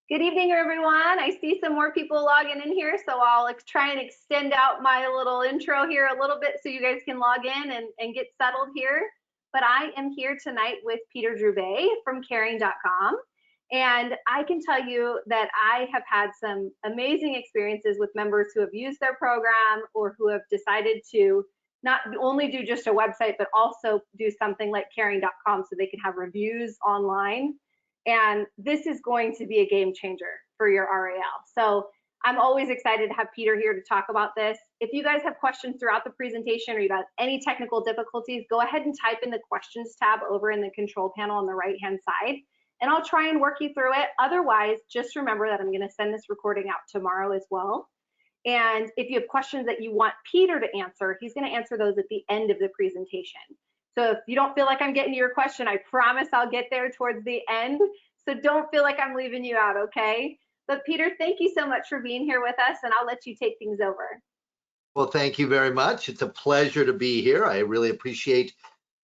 Good evening, everyone. I see some more people logging in here, so I'll try and extend out my little intro here a little bit so you guys can log in and get settled here. But I am here tonight with Peter Droubet from Caring.com, and I can tell you that I have had some amazing experiences with members who have used their program or who have decided to not only do just a website, but also do something like Caring.com so they can have reviews online. And this is going to be a game changer for your RAL. So I'm always excited to have Peter here to talk about this. If you guys have questions throughout the presentation or you have any technical difficulties, go ahead and type in the questions tab over in the control panel on the right-hand side, and I'll try and work you through it. Otherwise, just remember that I'm going to send this recording out tomorrow as well. And if you have questions that you want Peter to answer, he's going to answer those at the end of the presentation. So if you don't feel like I'm getting to your question, I promise I'll get there towards the end. So don't feel like I'm leaving you out, okay? But Peter, thank you so much for being here with us, and I'll let you take things over. Well, thank you very much. It's a pleasure to be here. I really appreciate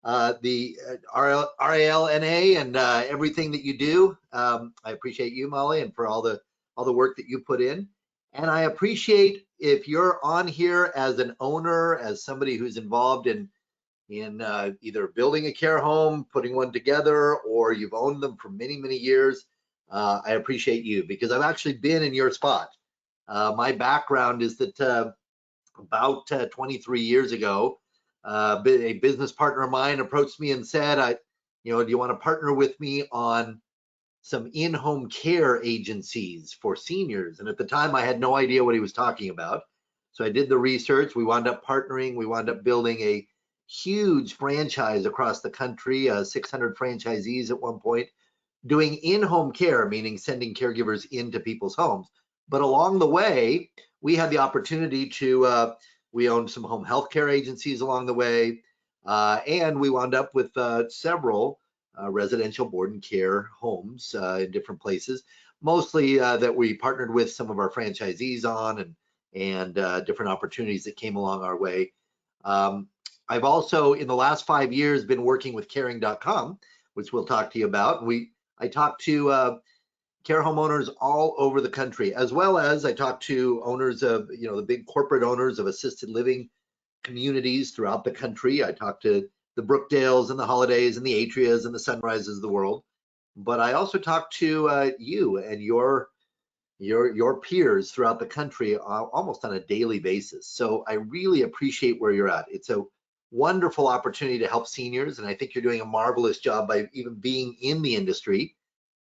the RALNA and everything that you do. I appreciate you, Molly, and for all the work that you put in. And I appreciate if you're on here as an owner, as somebody who's involved in either building a care home, putting one together, or you've owned them for many, many years. I appreciate you because I've actually been in your spot. My background is that about 23 years ago, a business partner of mine approached me and said, do you want to partner with me on some in-home care agencies for seniors? And at the time, I had no idea what he was talking about. So I did the research. We wound up partnering. We wound up building a huge franchise across the country, 600 franchisees at one point, doing in-home care, meaning sending caregivers into people's homes. But along the way, we had the opportunity to, we owned some home health care agencies along the way, and we wound up with several residential board and care homes in different places, mostly that we partnered with some of our franchisees on and different opportunities that came along our way. I've also, in the last 5 years, been working with Caring.com, which we'll talk to you about. I talk to care homeowners all over the country, as well as I talk to owners of, the big corporate owners of assisted living communities throughout the country. I talk to the Brookdales and the Holidays and the Atrias and the Sunrises of the world. But I also talk to you and your peers throughout the country almost on a daily basis. So I really appreciate where you're at. It's a wonderful opportunity to help seniors, and I think you're doing a marvelous job by even being in the industry.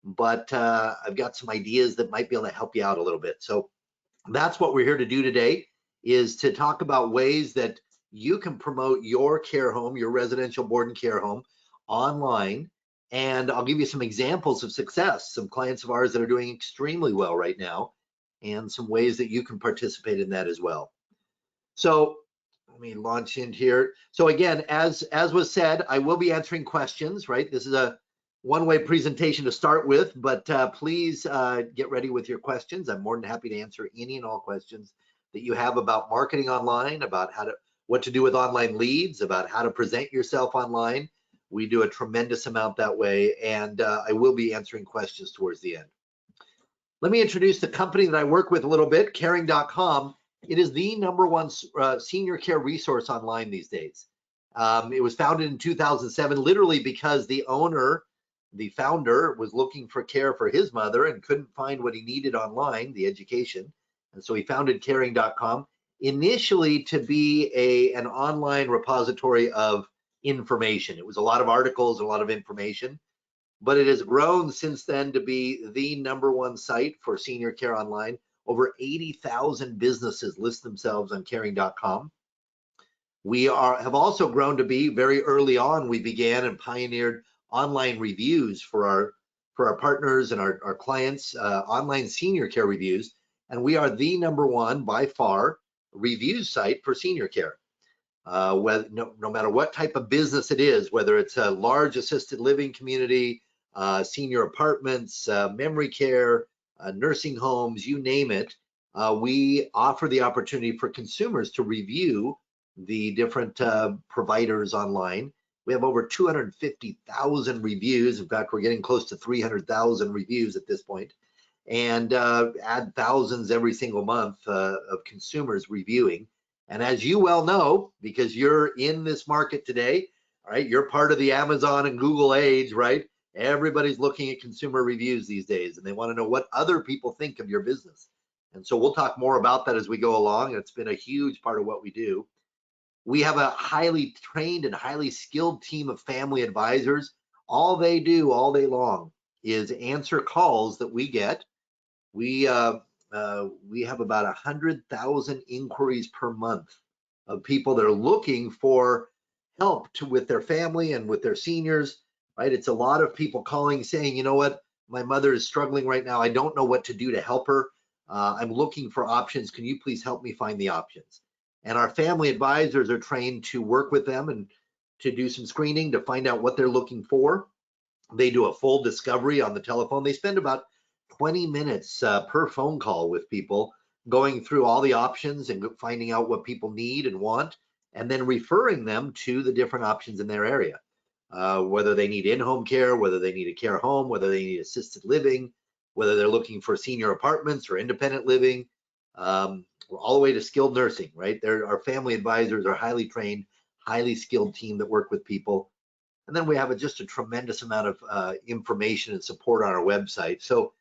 But I've got some ideas that might be able to help you out a little bit. So that's what we're here to do today, is to talk about ways that you can promote your care home, your residential board and care home online. And I'll give you some examples of success, some clients of ours that are doing extremely well right now, and some ways that you can participate in that as well. So let me launch in here. So again, as was said, I will be answering questions, right? This is a one-way presentation to start with, but please get ready with your questions. I'm more than happy to answer any and all questions that you have about marketing online, about what to do with online leads, about how to present yourself online. We do a tremendous amount that way, and I will be answering questions towards the end. Let me introduce the company that I work with a little bit, Caring.com. It is the #1 senior care resource online these days. It was founded in 2007, literally because the founder, was looking for care for his mother and couldn't find what he needed online, the education. And so he founded Caring.com, initially to be an online repository of information. It was a lot of articles, a lot of information, but it has grown since then to be the #1 site for senior care online. Over 80,000 businesses list themselves on Caring.com. We have also grown to be, very early on, we began and pioneered online reviews for our partners and our clients, online senior care reviews. And we are the #1 by far review site for senior care. No matter what type of business it is, whether it's a large assisted living community, senior apartments, memory care, nursing homes, you name it, we offer the opportunity for consumers to review the different providers online. We have over 250,000 reviews. In fact, we're getting close to 300,000 reviews at this point. and add thousands every single month of consumers reviewing. And as you well know, because you're in this market today, right, you're part of the Amazon and Google age, right? Everybody's looking at consumer reviews these days, and they want to know what other people think of your business. And so we'll talk more about that as we go along. It's been a huge part of what we do. We have a highly trained and highly skilled team of family advisors. All they do all day long is answer calls that we get. We have about 100,000 inquiries per month of people that are looking for help with their family and with their seniors, right? It's a lot of people calling saying, you know what, my mother is struggling right now. I don't know what to do to help her. I'm looking for options. Can you please help me find the options? And our family advisors are trained to work with them and to do some screening to find out what they're looking for. They do a full discovery on the telephone. They spend about 20 minutes per phone call with people, going through all the options and finding out what people need and want, and then referring them to the different options in their area, whether they need in-home care, whether they need a care home, whether they need assisted living, whether they're looking for senior apartments or independent living, all the way to skilled nursing, right? Our family advisors are highly trained, highly skilled team that work with people. And then we have just a tremendous amount of information and support on our website. So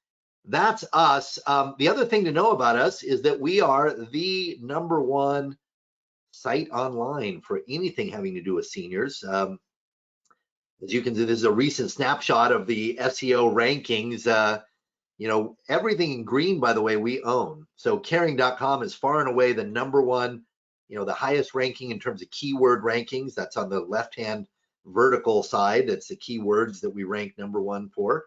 that's us. The other thing to know about us is that we are the #1 site online for anything having to do with seniors. As you can see, this is a recent snapshot of the SEO rankings. You know, everything in green, by the way, we own. So caring.com is far and away the #1, you know, the highest ranking in terms of keyword rankings. That's on the left-hand vertical side. That's the keywords that we rank #1 for.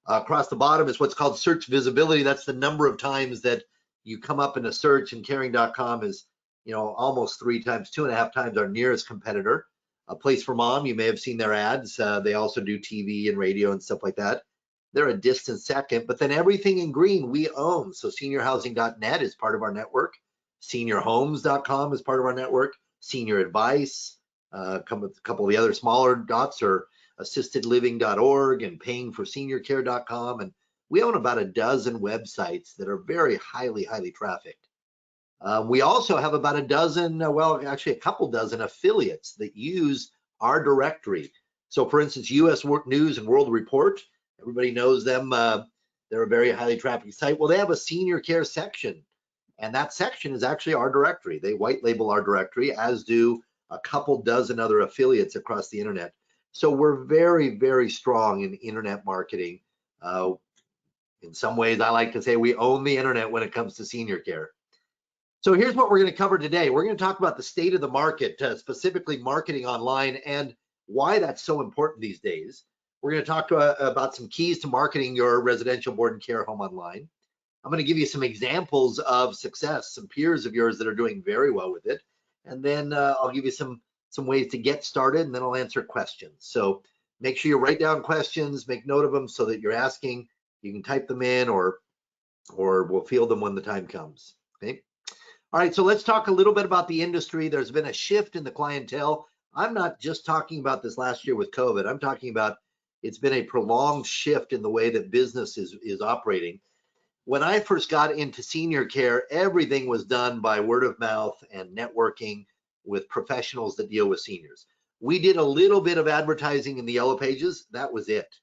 Across the bottom is what's called search visibility. That's the number of times that you come up in a search, and caring.com is, you know, almost 3 times, 2.5 times our nearest competitor. A Place for Mom, you may have seen their ads. They also do TV and radio and stuff like that. They're a distant second, but then everything in green we own. So seniorhousing.net is part of our network. Seniorhomes.com is part of our network. Senior Advice, a couple of the other smaller dots are assistedliving.org and payingforseniorcare.com. And we own about a dozen websites that are very highly trafficked. We also have about a dozen, well, actually a couple dozen affiliates that use our directory. So for instance, US News and World Report, everybody knows them. They're a very highly trafficked site. Well, they have a senior care section, and that section is actually our directory. They white label our directory, as do a couple dozen other affiliates across the internet. So we're very strong in internet marketing. In some ways, I like to say we own the internet when it comes to senior care. So here's what we're going to cover today. We're going to talk about the state of the market, specifically marketing online, and why that's so important these days. We're going to talk about some keys to marketing your residential board and care home online. I'm going to give you some examples of success, some peers of yours that are doing very well with it. And then I'll give you some ways to get started, and then I'll answer questions. So make sure you write down questions, make note of them so that you're asking. You can type them in, or we'll field them when the time comes. Okay. All right, so let's talk a little bit about the industry. There's been a shift in the clientele. I'm not just talking about this last year with COVID. I'm talking about it's been a prolonged shift in the way that business is operating. When I first got into senior care, everything was done by word of mouth and networking with professionals that deal with seniors. We did a little bit of advertising in the yellow pages. That was it.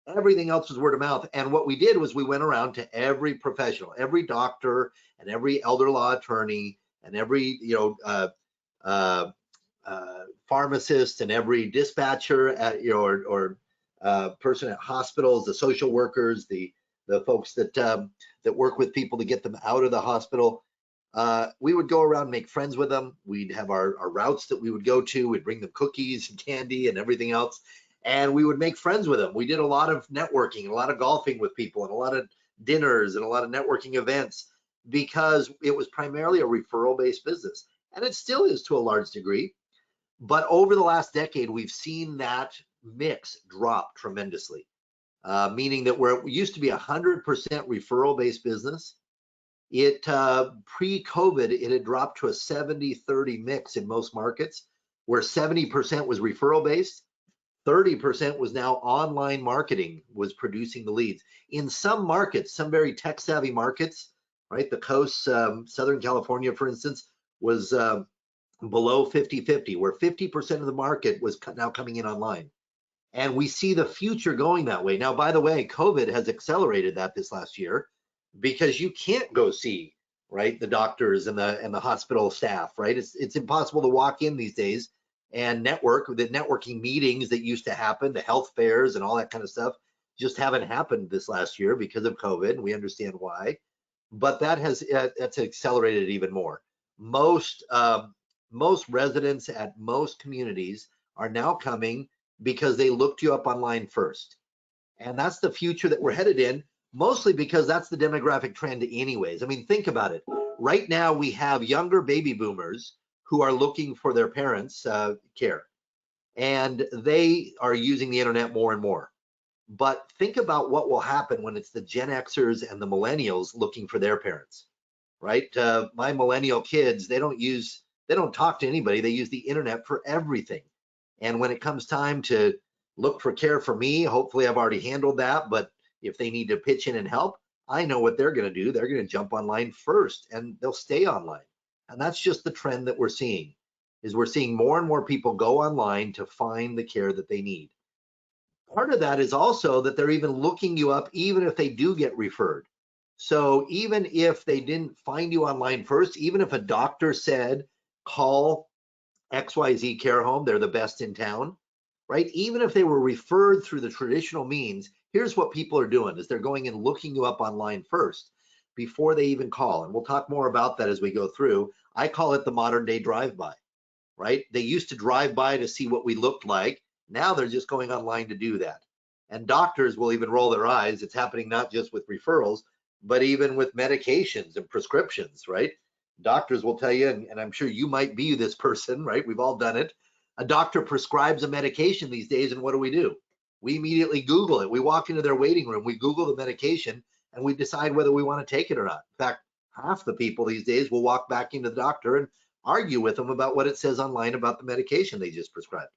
Everything else was word of mouth. And what we did was we went around to every professional, every doctor and every elder law attorney and every, you know, pharmacist and every dispatcher at, you know, or person at hospitals, the social workers, the folks that work with people to get them out of the hospital. We would go around and make friends with them. We'd have our routes that we would go to. We'd bring them cookies and candy and everything else, and we would make friends with them. We did a lot of networking, a lot of golfing with people, and a lot of dinners and a lot of networking events, because it was primarily a referral-based business, and it still is to a large degree. But over the last decade, we've seen that mix drop tremendously, meaning that where it used to be 100% referral-based business, it pre-COVID, it had dropped to a 70-30 mix in most markets, where 70% was referral-based 30% was now online marketing was producing the leads. In some markets, some very tech savvy markets, right? The coast, Southern California, for instance, was below 50-50, where 50% of the market was now coming in online. And we see the future going that way. Now, by the way, COVID has accelerated that this last year because you can't go see, right, the doctors and the hospital staff, right? It's impossible to walk in these days and network. The networking meetings that used to happen, the health fairs and all that kind of stuff, just haven't happened this last year because of COVID, and we understand why. But that's accelerated even more. Most residents at most communities are now coming because they looked you up online first, and that's the future that we're headed in. Mostly because that's the demographic trend anyways. I mean, think about it. Right now we have younger baby boomers who are looking for their parents' care, and they are using the internet more and more. But think about what will happen when it's the Gen Xers and the millennials looking for their parents, right? My millennial kids, they don't talk to anybody. They use the internet for everything. And when it comes time to look for care for me, hopefully I've already handled that, but if they need to pitch in and help, I know what they're going to do. They're going to jump online first, and they'll stay online. And that's just the trend that we're seeing, is we're seeing more and more people go online to find the care that they need. Part of that is also that they're even looking you up, even if they do get referred. So even if they didn't find you online first, even if a doctor said, call XYZ care home, they're the best in town, right? Even if they were referred through the traditional means, here's what people are doing is they're going and looking you up online first before they even call. And we'll talk more about that as we go through. I call it the modern day drive-by, right? They used to drive by to see what we looked like. Now they're just going online to do that. And doctors will even roll their eyes. It's happening not just with referrals, but even with medications and prescriptions, right? Doctors will tell you, and I'm sure you might be this person, right? We've all done it. A doctor prescribes a medication these days, and what do? We immediately Google it. We walk into their waiting room, we Google the medication, and we decide whether we want to take it or not. In fact, half the people these days will walk back into the doctor and argue with them about what it says online about the medication they just prescribed.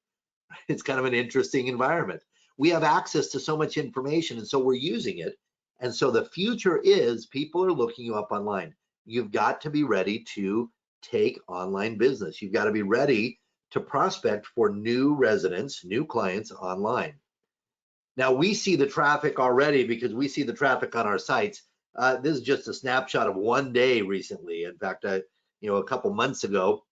It's kind of an interesting environment. We have access to so much information, and so we're using it. And so the future is people are looking you up online. You've got to be ready to take online business. You've got to be ready to prospect for new residents, new clients online. Now we see the traffic already because we see the traffic on our sites. This is just a snapshot of one day recently. In fact, a couple months ago,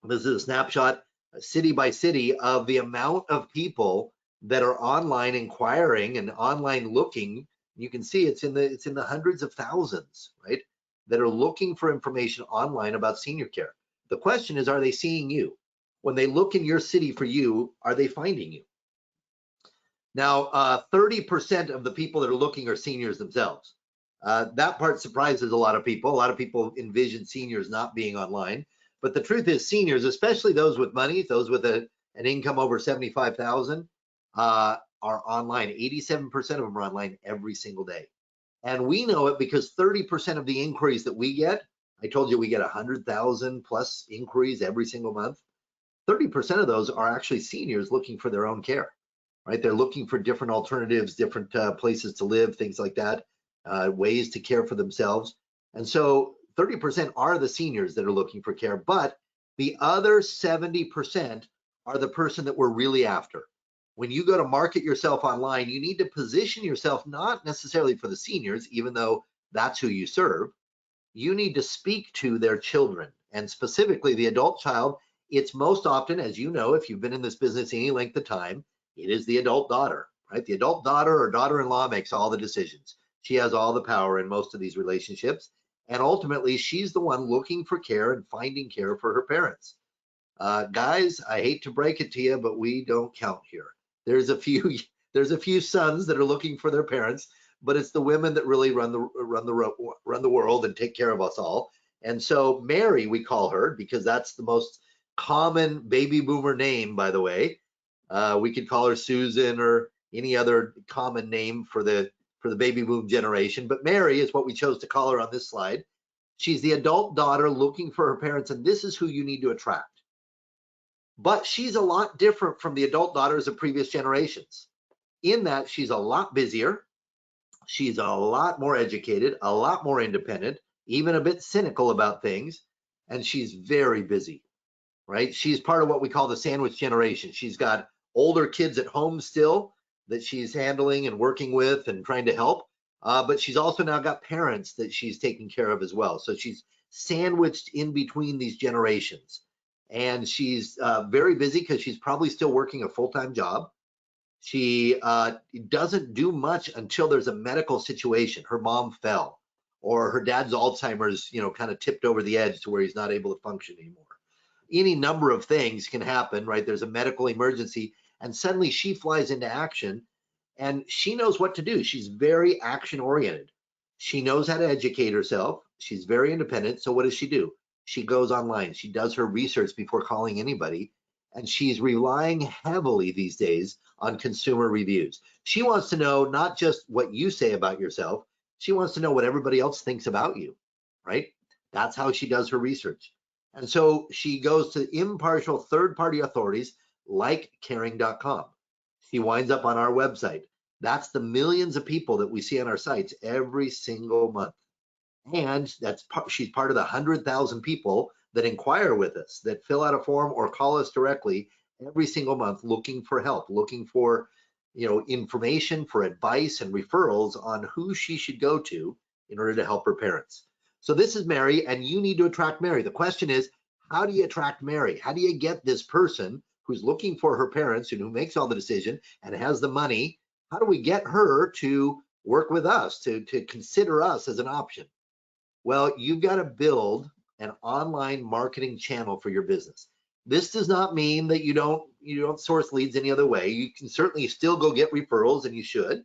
this is a snapshot city by city of the amount of people that are online inquiring and online looking. You can see it's in the hundreds of thousands, right? That are looking for information online about senior care. The question is, are they seeing you? When they look in your city for you, are they finding you? Now, 30% of the people that are looking are seniors themselves. That part surprises a lot of people. A lot of people envision seniors not being online. But the truth is seniors, especially those with money, those with an income over 75,000, are online. 87% of them are online every single day. And we know it because 30% of the inquiries that we get, I told you we get 100,000 plus inquiries every single month. 30% of those are actually seniors looking for their own care, right? They're looking for different alternatives, different places to live, things like that, ways to care for themselves. And so 30% are the seniors that are looking for care, but the other 70% are the person that we're really after. When you go to market yourself online, you need to position yourself not necessarily for the seniors, even though that's who you serve. You need to speak to their children, and specifically the adult child. It's most often, as you know, if you've been in this business any length of time, it is the adult daughter, right? The adult daughter or daughter-in-law makes all the decisions. She has all the power in most of these relationships. And ultimately, she's the one looking for care and finding care for her parents. Guys, I hate to break it to you, but we don't count here. There's a few sons that are looking for their parents, but it's the women that really run the world and take care of us all. And so Mary, we call her because that's the most common baby boomer name, by the way. We could call her Susan or any other common name for the baby boom generation, but Mary is what we chose to call her on this slide. She's the adult daughter looking for her parents, and this is who you need to attract. But she's a lot different from the adult daughters of previous generations in that she's a lot busier. She's a lot more educated, a lot more independent, even a bit cynical about things. And she's very busy, right? She's part of what we call the sandwich generation. She's got older kids at home still that she's handling and working with and trying to help. But she's also now got parents that she's taking care of as well. So she's sandwiched in between these generations. And she's very busy because she's probably still working a full-time job. She doesn't do much until there's a medical situation. Her mom fell, or her dad's Alzheimer's, kind of tipped over the edge to where he's not able to function anymore. Any number of things can happen, right? There's a medical emergency, and suddenly she flies into action, and she knows what to do. She's very action oriented. She knows how to educate herself. She's very independent. So what does she do? She goes online. She does her research before calling anybody, and she's relying heavily these days on consumer reviews. She wants to know not just what you say about yourself, she wants to know what everybody else thinks about you, right? That's how she does her research. And so she goes to impartial third-party authorities like caring.com. She winds up on our website. That's the millions of people that we see on our sites every single month. And she's part of the 100,000 people that inquire with us, that fill out a form or call us directly every single month looking for help, looking for information, for advice and referrals on who she should go to in order to help her parents. So this is Mary, and you need to attract Mary. The question is, how do you attract Mary? How do you get this person who's looking for her parents and who makes all the decision and has the money? How do we get her to work with us, to consider us as an option? Well, you've got to build an online marketing channel for your business. This does not mean that you don't source leads any other way. You can certainly still go get referrals, and you should,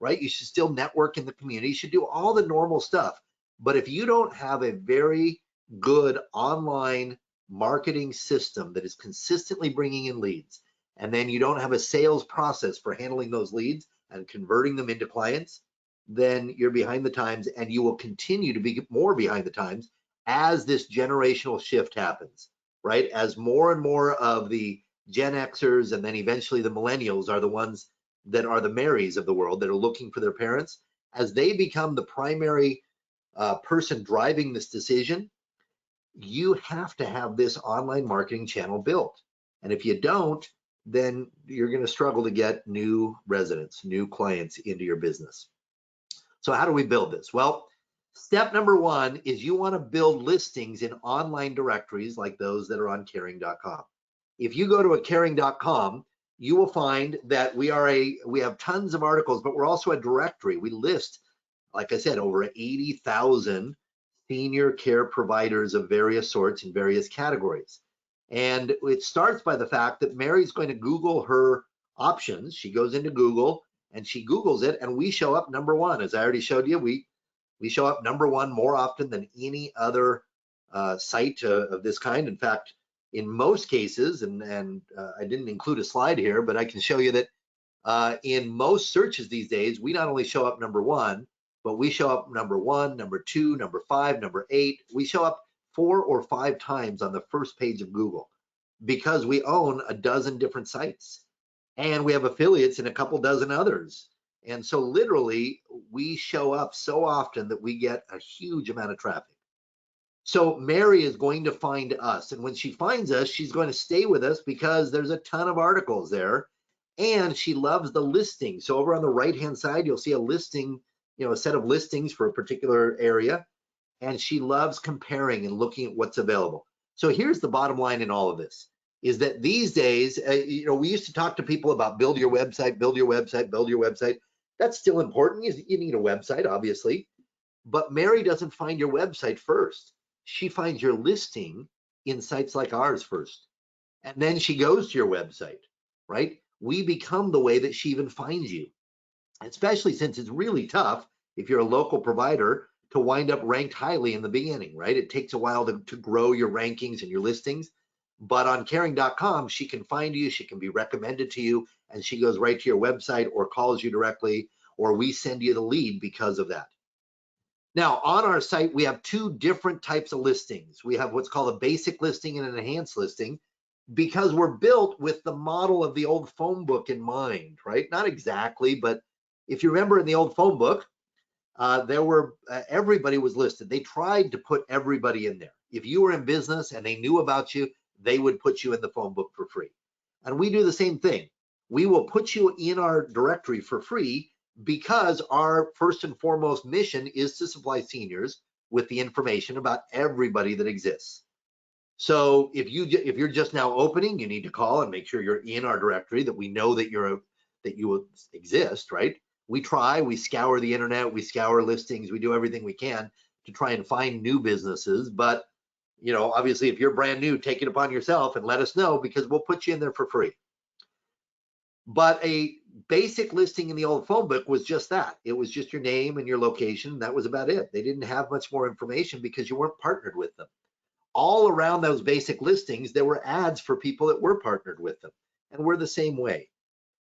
right? You should still network in the community. You should do all the normal stuff. But if you don't have a very good online marketing system that is consistently bringing in leads, and then you don't have a sales process for handling those leads and converting them into clients, then you're behind the times, and you will continue to be more behind the times as this generational shift happens, right? As more and more of the Gen Xers and then eventually the millennials are the ones that are the Marys of the world that are looking for their parents, as they become the primary person driving this decision, you have to have this online marketing channel built. And if you don't, then you're going to struggle to get new residents, new clients into your business. So how do we build this? Well, step number one is you want to build listings in online directories like those that are on caring.com. If you go to a caring.com, you will find that we have tons of articles, but we're also a directory. We list, like I said, over 80,000 senior care providers of various sorts in various categories. And it starts by the fact that Mary's going to Google her options. She goes into Google and she Googles it, and we show up number one. As I already showed you, we show up number one more often than any other site of this kind. In fact, in most cases, and I didn't include a slide here, but I can show you that in most searches these days, we not only show up number one, but we show up number one, number two, number five, number 8. We show up 4 or 5 times on the first page of Google because we own a dozen different sites and we have affiliates in a couple dozen others. And so literally we show up so often that we get a huge amount of traffic. So Mary is going to find us, and when she finds us, she's going to stay with us because there's a ton of articles there, and she loves the listing. So over on the right hand side, you'll see a listing, a set of listings for a particular area, and she loves comparing and looking at what's available. So here's the bottom line in all of this, is that these days, we used to talk to people about build your website, build your website, build your website. That's still important. You need a website, obviously, but Mary doesn't find your website first. She finds your listing in sites like ours first, and then she goes to your website, right? We become the way that she even finds you, especially since it's really tough if you're a local provider to wind up ranked highly in the beginning, right? It takes a while to grow your rankings and your listings, but on caring.com, she can find you, she can be recommended to you, and she goes right to your website or calls you directly, or we send you the lead because of that. Now, on our site, we have 2 different types of listings. We have what's called a basic listing and an enhanced listing. because we're built with the model of the old phone book in mind, right? Not exactly, but if you remember in the old phone book, there were everybody was listed. They tried to put everybody in there. If you were in business and they knew about you, they would put you in the phone book for free. And we do the same thing. We will put you in our directory for free because our first and foremost mission is to supply seniors with the information about everybody that exists. So if you're just now opening, you need to call and make sure you're in our directory, that we know that you exist, right? We scour the internet, we scour listings, we do everything we can to try and find new businesses. But obviously, if you're brand new, take it upon yourself and let us know, because we'll put you in there for free. But a basic listing in the old phone book was just that. It was just your name and your location. That was about it. They didn't have much more information because you weren't partnered with them. All around those basic listings, there were ads for people that were partnered with them. And we're the same way.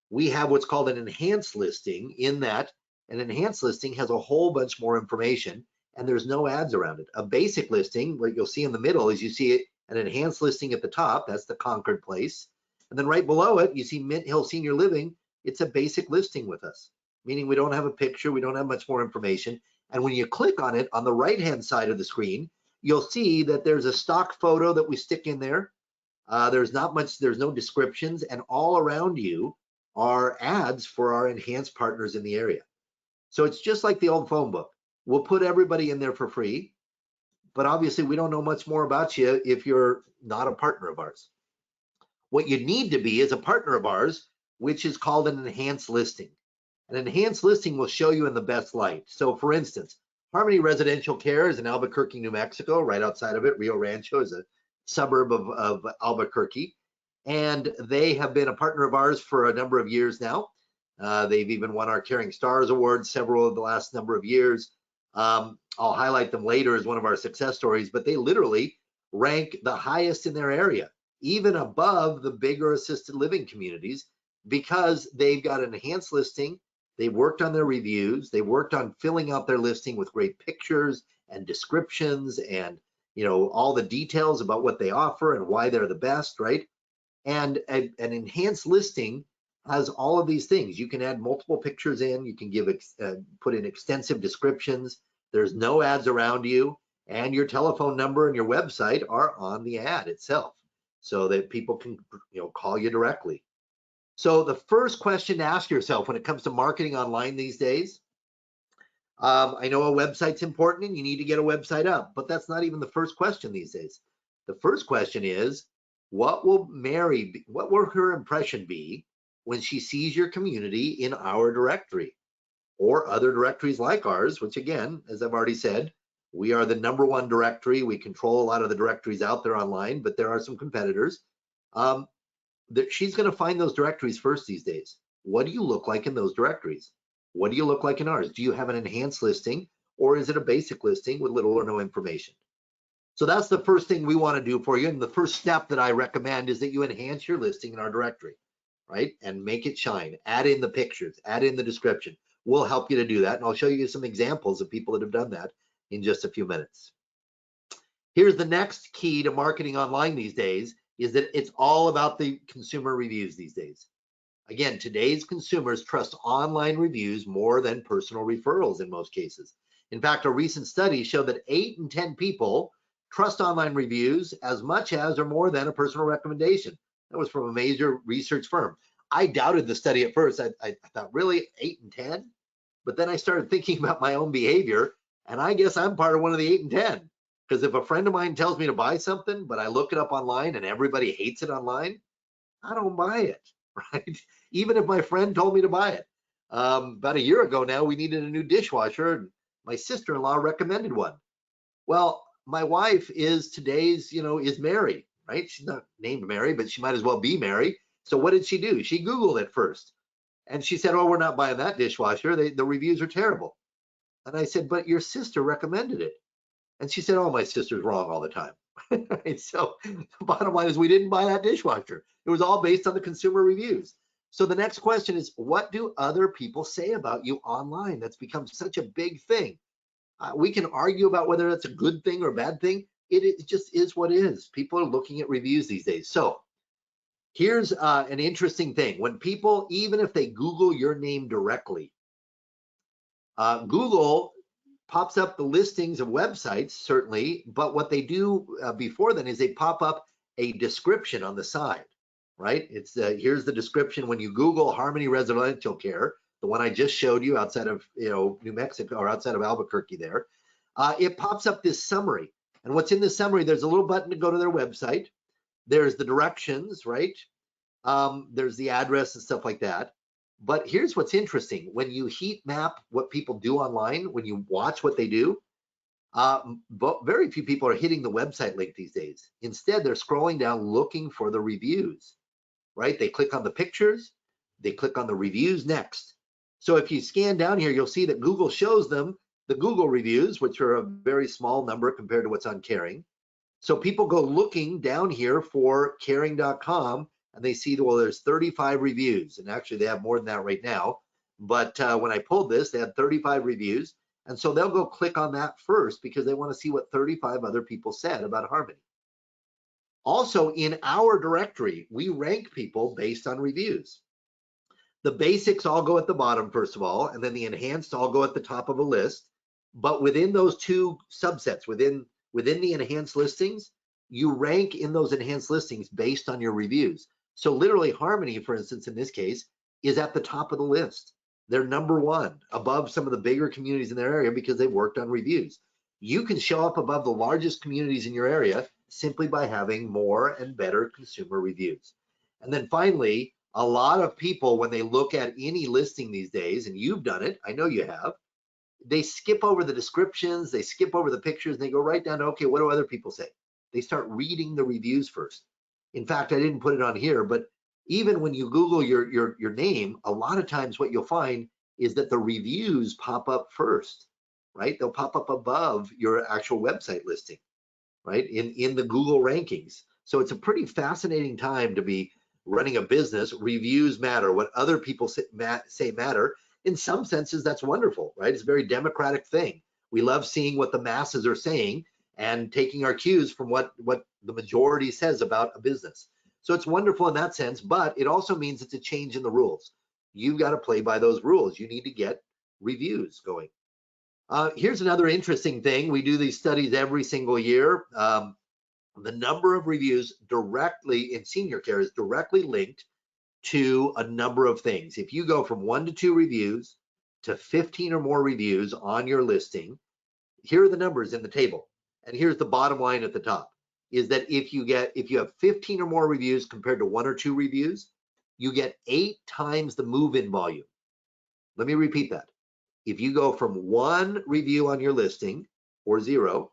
We have what's called an enhanced listing, in that an enhanced listing has a whole bunch more information and there's no ads around it. A basic listing, what you'll see in the middle is you see an enhanced listing at the top. That's the Concord place. And then right below it, you see Mint Hill Senior Living. It's a basic listing with us, meaning we don't have a picture. We don't have much more information. And when you click on it on the right-hand side of the screen, you'll see that there's a stock photo that we stick in there. There's no descriptions, and all around you are ads for our enhanced partners in the area. So it's just like the old phone book. We'll put everybody in there for free, but obviously we don't know much more about you if you're not a partner of ours. What you need to be is a partner of ours, which is called an enhanced listing. An enhanced listing will show you in the best light. So for instance, Harmony Residential Care is in Albuquerque, New Mexico. Right outside of it, Rio Rancho is a suburb of Albuquerque. And they have been a partner of ours for a number of years now. They've even won our Caring Stars Award several of the last number of years. I'll highlight them later as one of our success stories, but they literally rank the highest in their area, even above the bigger assisted living communities, because they've got an enhanced listing. They worked on their reviews. They worked on filling out their listing with great pictures and descriptions and all the details about what they offer and why they're the best, right? And an enhanced listing has all of these things. You can add multiple pictures in. You can put in extensive descriptions. There's no ads around you, and your telephone number and your website are on the ad itself, so that people can call you directly. So the first question to ask yourself when it comes to marketing online these days, I know a website's important and you need to get a website up, but that's not even the first question these days. The first question is, what will her impression be when she sees your community in our directory or other directories like ours, which again, as I've already said, we are the #1 directory. We control a lot of the directories out there online, but there are some competitors. That she's going to find those directories first these days. What do you look like in those directories? What do you look like in ours? Do you have an enhanced listing, or is it a basic listing with little or no information? So that's the first thing we want to do for you. And the first step that I recommend is that you enhance your listing in our directory, right? And make it shine. Add in the pictures, add in the description. We'll help you to do that. And I'll show you some examples of people that have done that in just a few minutes. Here's the next key to marketing online these days, is that it's all about the consumer reviews these days. Again, today's consumers trust online reviews more than personal referrals in most cases. In fact, a recent study showed that 8 in 10 people trust online reviews as much as or more than a personal recommendation. That was from a major research firm. I doubted the study at first. I thought, really, 8 in 10? But then I started thinking about my own behavior, and I guess I'm part of one of the 8 in 10. Because if a friend of mine tells me to buy something, but I look it up online and everybody hates it online, I don't buy it, right? Even if my friend told me to buy it. About a year ago now, we needed a new dishwasher, and my sister-in-law recommended one. Well, my wife is Mary, right? She's not named Mary, but she might as well be Mary. So what did she do? She Googled it first. And she said, oh, we're not buying that dishwasher. The reviews are terrible. And I said, but your sister recommended it. And she said, oh, my sister's wrong all the time. So the bottom line is we didn't buy that dishwasher. It was all based on the consumer reviews. So the next question is, what do other people say about you online? That's become such a big thing. We can argue about whether that's a good thing or a bad thing. It just is what it is. People are looking at reviews these days. So Here's an interesting thing. When people, even if they Google your name directly, Google pops up the listings of websites, certainly, but what they do before then is they pop up a description on the side, right? It's here's the description when you Google Harmony Residential Care, the one I just showed you outside of New Mexico or outside of Albuquerque there. It pops up this summary, and what's in the summary? There's a little button to go to their website. There's the directions, right? There's the address and stuff like that. But here's what's interesting. When you heat map what people do online, when you watch what they do, but very few people are hitting the website link these days. Instead, they're scrolling down looking for the reviews, right? They click on the pictures, they click on the reviews next. So if you scan down here, you'll see that Google shows them the Google reviews, which are a very small number compared to what's on Caring. So people go looking down here for caring.com and they see, well, there's 35 reviews. And actually they have more than that right now. But when I pulled this, they had 35 reviews. And so they'll go click on that first because they want to see what 35 other people said about Harmony. Also in our directory, we rank people based on reviews. The basics all go at the bottom, first of all, and then the enhanced all go at the top of a list. But within those two subsets, within the enhanced listings, you rank in those enhanced listings based on your reviews. So literally Harmony, for instance, in this case, is at the top of the list. They're number one above some of the bigger communities in their area because they've worked on reviews. You can show up above the largest communities in your area simply by having more and better consumer reviews. And then finally, a lot of people, when they look at any listing these days, and you've done it, I know you have, they skip over the descriptions, they skip over the pictures, and they go right down to, okay, what do other people say? They start reading the reviews first. In fact, I didn't put it on here, but even when you Google your name, a lot of times what you'll find is that the reviews pop up first, right? They'll pop up above your actual website listing, right? In the Google rankings. So it's a pretty fascinating time to be running a business. Reviews matter. What other people say matter. In some senses, that's wonderful, right? It's a very democratic thing. We love seeing what the masses are saying and taking our cues from what the majority says about a business. So it's wonderful in that sense, but it also means it's a change in the rules. You've got to play by those rules. You need to get reviews going. Here's another interesting thing. We do these studies every single year. The number of reviews directly in senior care is directly linked to a number of things. If you go from 1 to 2 reviews to 15 or more reviews on your listing, here are the numbers in the table. And here's the bottom line at the top, is that if you have 15 or more reviews compared to 1 or 2 reviews, you get 8 times the move-in volume. Let me repeat that. If you go from 1 review on your listing or 0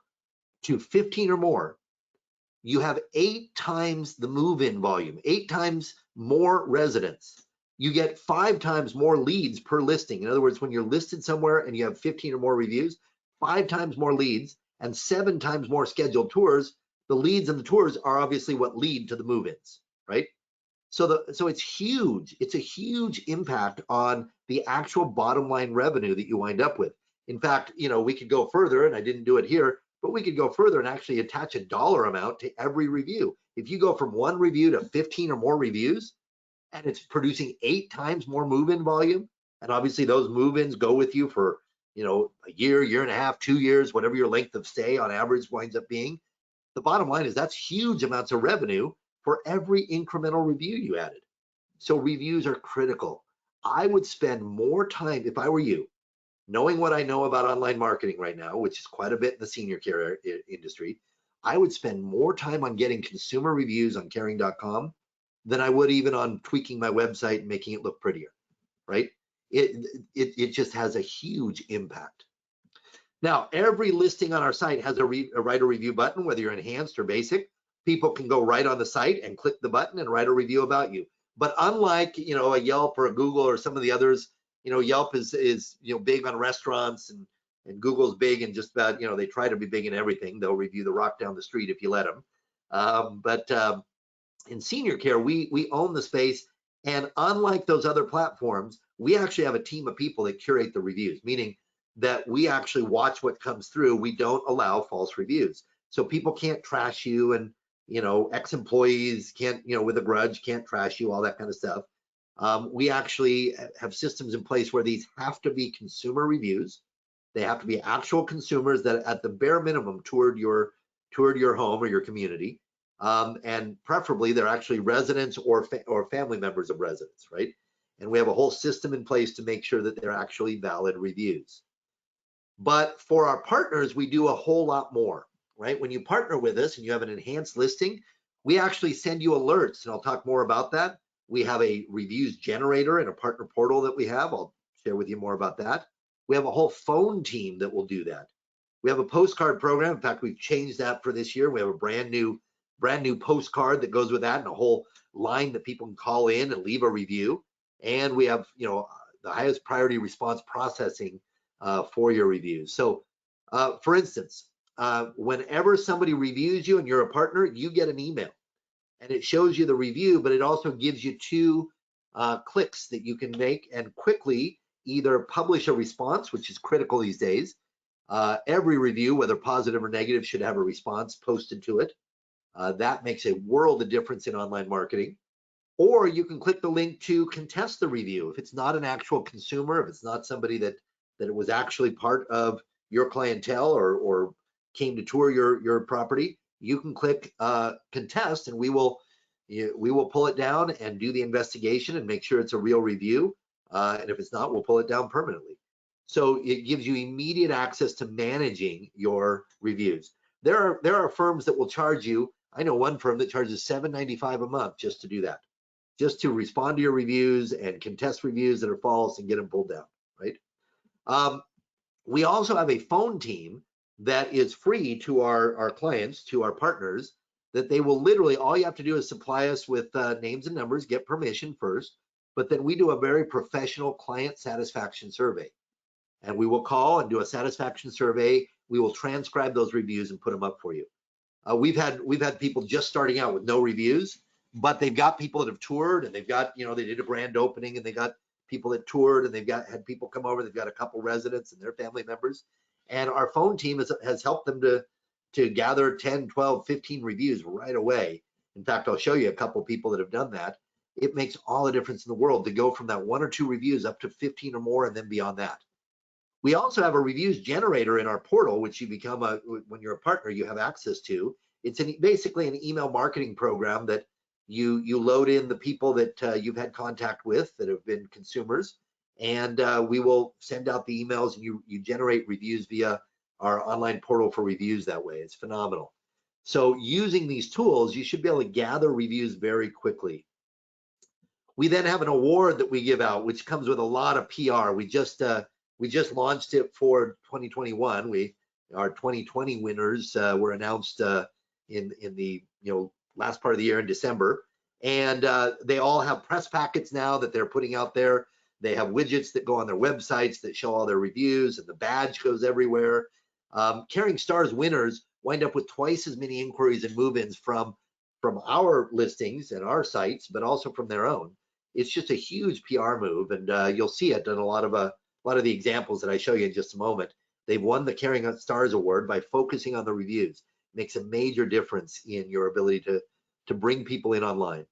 to 15 or more, you have 8 times the move-in volume, 8 times more residents. You get 5 times more leads per listing. In other words, when you're listed somewhere and you have 15 or more reviews, 5 times more leads and 7 times more scheduled tours. The leads and the tours are obviously what lead to the move-ins, right? So it's huge. It's a huge impact on the actual bottom line revenue that you wind up with. In fact, we could go further, and I didn't do it here, but we could go further and actually attach a dollar amount to every review. If you go from 1 review to 15 or more reviews, and it's producing 8 times more move-in volume, and obviously those move-ins go with you for a year, year and a half, 2 years, whatever your length of stay on average winds up being. The bottom line is that's huge amounts of revenue for every incremental review you added. So reviews are critical. I would spend more time, if I were you, knowing what I know about online marketing right now, which is quite a bit in the senior care industry, I would spend more time on getting consumer reviews on caring.com than I would even on tweaking my website and making it look prettier, right? It just has a huge impact. Now, every listing on our site has a write a review button, whether you're enhanced or basic. People can go right on the site and click the button and write a review about you. But unlike a Yelp or a Google or some of the others, Yelp is big on restaurants, and Google's big and just about they try to be big in everything. They'll review the rock down the street if you let them. But in senior care, we own the space, and unlike those other platforms, we actually have a team of people that curate the reviews, meaning that we actually watch what comes through. We don't allow false reviews, so people can't trash you and ex-employees can't, with a grudge, can't trash you, all that kind of stuff. We actually have systems in place where these have to be consumer reviews. They have to be actual consumers that at the bare minimum toured your home or your community. And preferably they're actually residents or family members of residents, right? And we have a whole system in place to make sure that they're actually valid reviews. But for our partners, we do a whole lot more, right? When you partner with us and you have an enhanced listing, we actually send you alerts, and I'll talk more about that. We have a reviews generator and a partner portal that we have. I'll share with you more about that. We have a whole phone team that will do that. We have a postcard program. In fact, we've changed that for this year. We have a brand new postcard that goes with that, and a whole line that people can call in and leave a review. And we have, the highest priority response processing for your reviews. So, for instance, whenever somebody reviews you and you're a partner, you get an email, and it shows you the review, but it also gives you 2 clicks that you can make and quickly either publish a response, which is critical these days. Every review, whether positive or negative, should have a response posted to it. That makes a world of difference in online marketing. Or you can click the link to contest the review. If it's not an actual consumer, if it's not somebody that it was actually part of your clientele or came to tour your property, you can click contest, and we will pull it down and do the investigation and make sure it's a real review. And if it's not, we'll pull it down permanently. So it gives you immediate access to managing your reviews. There are firms that will charge you. I know one firm that charges $7.95 a month just to do that, just to respond to your reviews and contest reviews that are false and get them pulled down, right? We also have a phone team that is free to our clients, to our partners, that they will literally, all you have to do is supply us with names and numbers, get permission first, but then we do a very professional client satisfaction survey. And we will call and do a satisfaction survey. We will transcribe those reviews and put them up for you. We've had people just starting out with no reviews, but they've got people that have toured, and they've got, they did a grand opening, and they got people that toured, and they've had people come over. They've got a couple residents and their family members, and our phone team has helped them to gather 10, 12, 15 reviews right away. In fact, I'll show you a couple people that have done that. It makes all the difference in the world to go from that 1 or 2 reviews up to 15 or more, and then beyond that. We also have a reviews generator in our portal, which you become when you're a partner, you have access to. It's basically an email marketing program that you load in the people that you've had contact with that have been consumers, and we will send out the emails, and you generate reviews via our online portal for reviews that way. It's phenomenal. So using these tools, you should be able to gather reviews very quickly. We then have an award that we give out, which comes with a lot of PR. We just launched it for 2021. Our 2020 winners were announced in the last part of the year in December, and they all have press packets now that they're putting out there. They have widgets that go on their websites that show all their reviews, and the badge goes everywhere. Caring Stars winners wind up with twice as many inquiries and move-ins from our listings and our sites, but also from their own. It's just a huge PR move, and you'll see it in a lot of the examples that I show you in just a moment. They've won the Caring Stars Award by focusing on the reviews. It makes a major difference in your ability to bring people in online.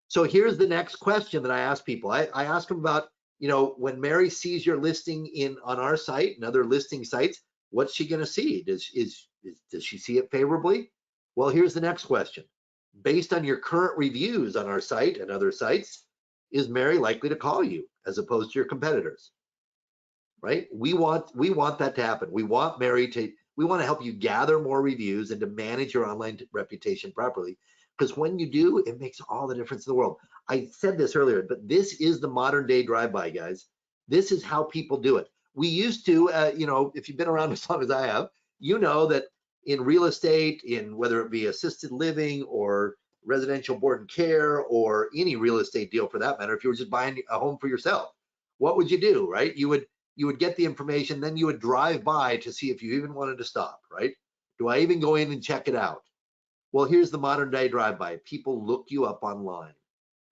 So here's the next question that I ask people. I ask them about, when Mary sees your listing on our site and other listing sites, what's she going to see? Does she see it favorably? Well, here's the next question. Based on your current reviews on our site and other sites, is Mary likely to call you as opposed to your competitors? Right? We want that to happen. We want we want to help you gather more reviews and to manage your online reputation properly, because when you do, it makes all the difference in the world. I said this earlier, but this is the modern day drive-by, guys. This is how people do it. We used to, if you've been around as long as I have, you know that in real estate, in whether it be assisted living or residential board and care or any real estate deal for that matter, if you were just buying a home for yourself, what would you do, right? You would get the information, then you would drive by to see if you even wanted to stop, right? Do I even go in and check it out? Well, here's the modern day drive-by. People look you up online,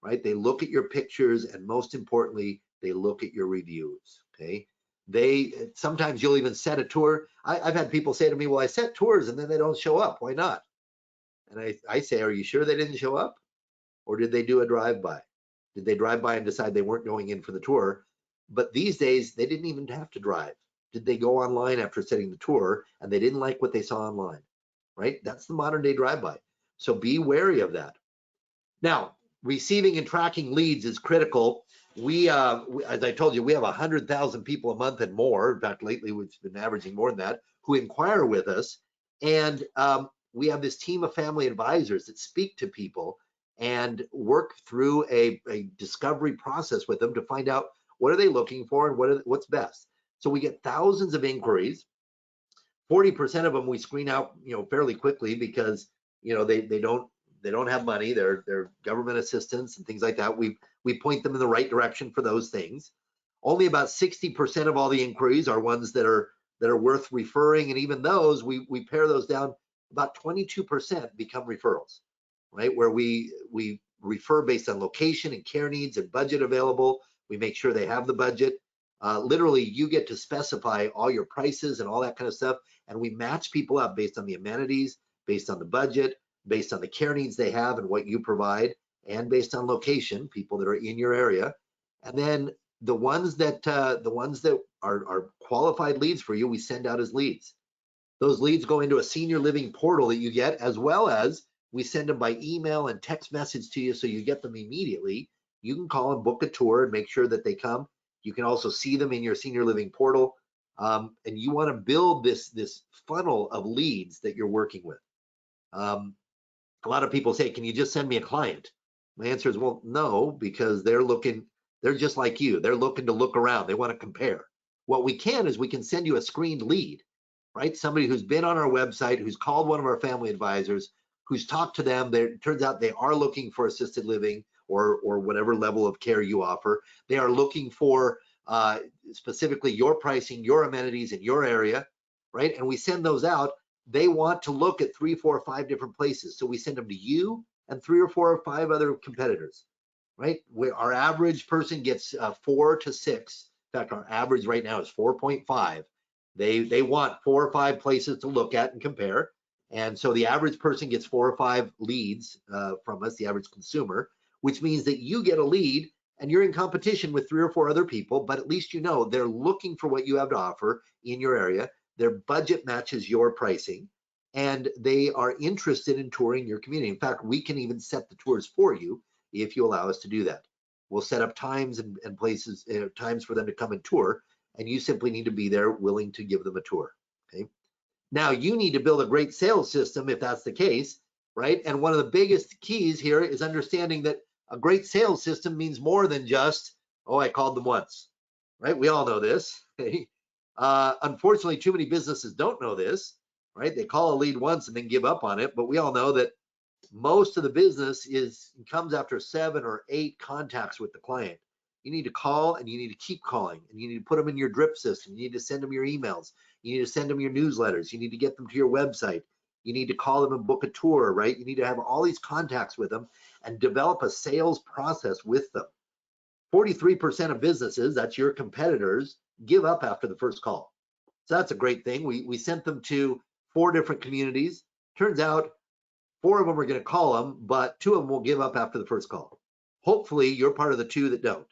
right? They look at your pictures, and most importantly, they look at your reviews, okay? Sometimes you'll even set a tour. I've had people say to me, well, I set tours and then they don't show up. Why not? And I say, are you sure they didn't show up? Or did they do a drive-by? Did they drive by and decide they weren't going in for the tour? But these days, they didn't even have to drive. Did they go online after setting the tour and they didn't like what they saw online, right? That's the modern day drive-by. So be wary of that. Now, receiving and tracking leads is critical. As I told you, we have 100,000 people a month and more. In fact, lately we've been averaging more than that, who inquire with us. And we have this team of family advisors that speak to people and work through a discovery process with them to find out what are they looking for and what's best. So we get thousands of inquiries. 40% of them we screen out, fairly quickly because, they don't have money. They're government assistance and things like that. We point them in the right direction for those things. Only about 60% of all the inquiries are ones that are worth referring, and even those we pare those down. About 22% become referrals, right? Where we refer based on location and care needs and budget available. We make sure they have the budget. Literally, you get to specify all your prices and all that kind of stuff, and we match people up based on the amenities, based on the budget, based on the care needs they have and what you provide, and based on location, people that are in your area. And then the ones that are qualified leads for you, we send out as leads. Those leads go into a senior living portal that you get, as well as we send them by email and text message to you, so you get them immediately. You can call and book a tour and make sure that they come. You can also see them in your senior living portal. And you want to build this funnel of leads that you're working with. A lot of people say, can you just send me a client? My answer is, well, no, because they're just like you. They're looking to look around. They want to compare. What we can is we can send you a screened lead, right? Somebody who's been on our website, who's called one of our family advisors, who's talked to them. It turns out they are looking for assisted living or whatever level of care you offer. They are looking for specifically your pricing, your amenities in your area, right? And we send those out. They want to look at 3, 4, 5 different places. So we send them to you and 3 or 4 or 5 other competitors, right? Our average person gets 4 to 6. In fact, our average right now is 4.5. They want 4 or 5 places to look at and compare. And so the average person gets 4 or 5 leads from us, the average consumer, which means that you get a lead and you're in competition with 3 or 4 other people, but at least they're looking for what you have to offer in your area. Their budget matches your pricing, and they are interested in touring your community. In fact, we can even set the tours for you if you allow us to do that. We'll set up times and places, times for them to come and tour, and you simply need to be there willing to give them a tour, okay? Now, you need to build a great sales system if that's the case, right? And one of the biggest keys here is understanding that a great sales system means more than just, oh, I called them once, right? We all know this. Unfortunately, too many businesses don't know this, right? They call a lead once and then give up on it. But we all know that most of the business comes after 7 or 8 contacts with the client. You need to call and you need to keep calling, and you need to put them in your drip system. You need to send them your emails. You need to send them your newsletters. You need to get them to your website. You need to call them and book a tour, right? You need to have all these contacts with them and develop a sales process with them. 43% of businesses, that's your competitors, give up after the first call. So that's a great thing. We sent them to 4 different communities. Turns out 4 of them are going to call them, but 2 of them will give up after the first call. Hopefully you're part of the 2 that don't,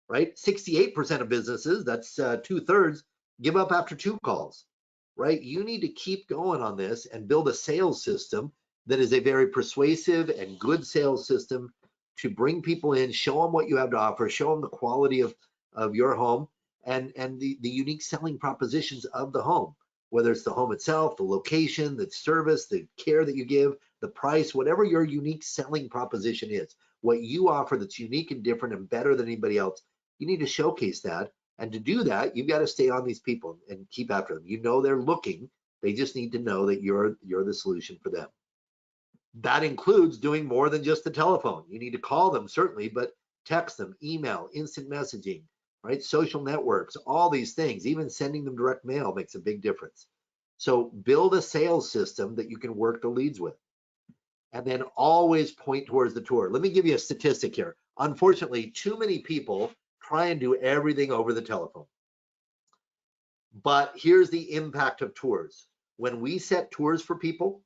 right? 68% of businesses, that's 2/3, give up after 2 calls, right? You need to keep going on this and build a sales system that is a very persuasive and good sales system to bring people in, show them what you have to offer, show them the quality of your home and the unique selling propositions of the home, whether it's the home itself, the location, the service, the care that you give, the price, whatever your unique selling proposition is, what you offer that's unique and different and better than anybody else, you need to showcase that. And to do that, you've got to stay on these people and keep after them. They're looking. They just need to know that you're the solution for them. That includes doing more than just the telephone. You need to call them, certainly, but text them, email, instant messaging, right? Social networks, all these things, even sending them direct mail makes a big difference. So build a sales system that you can work the leads with. And then always point towards the tour. Let me give you a statistic here. Unfortunately, too many people try and do everything over the telephone. But here's the impact of tours. When we set tours for people,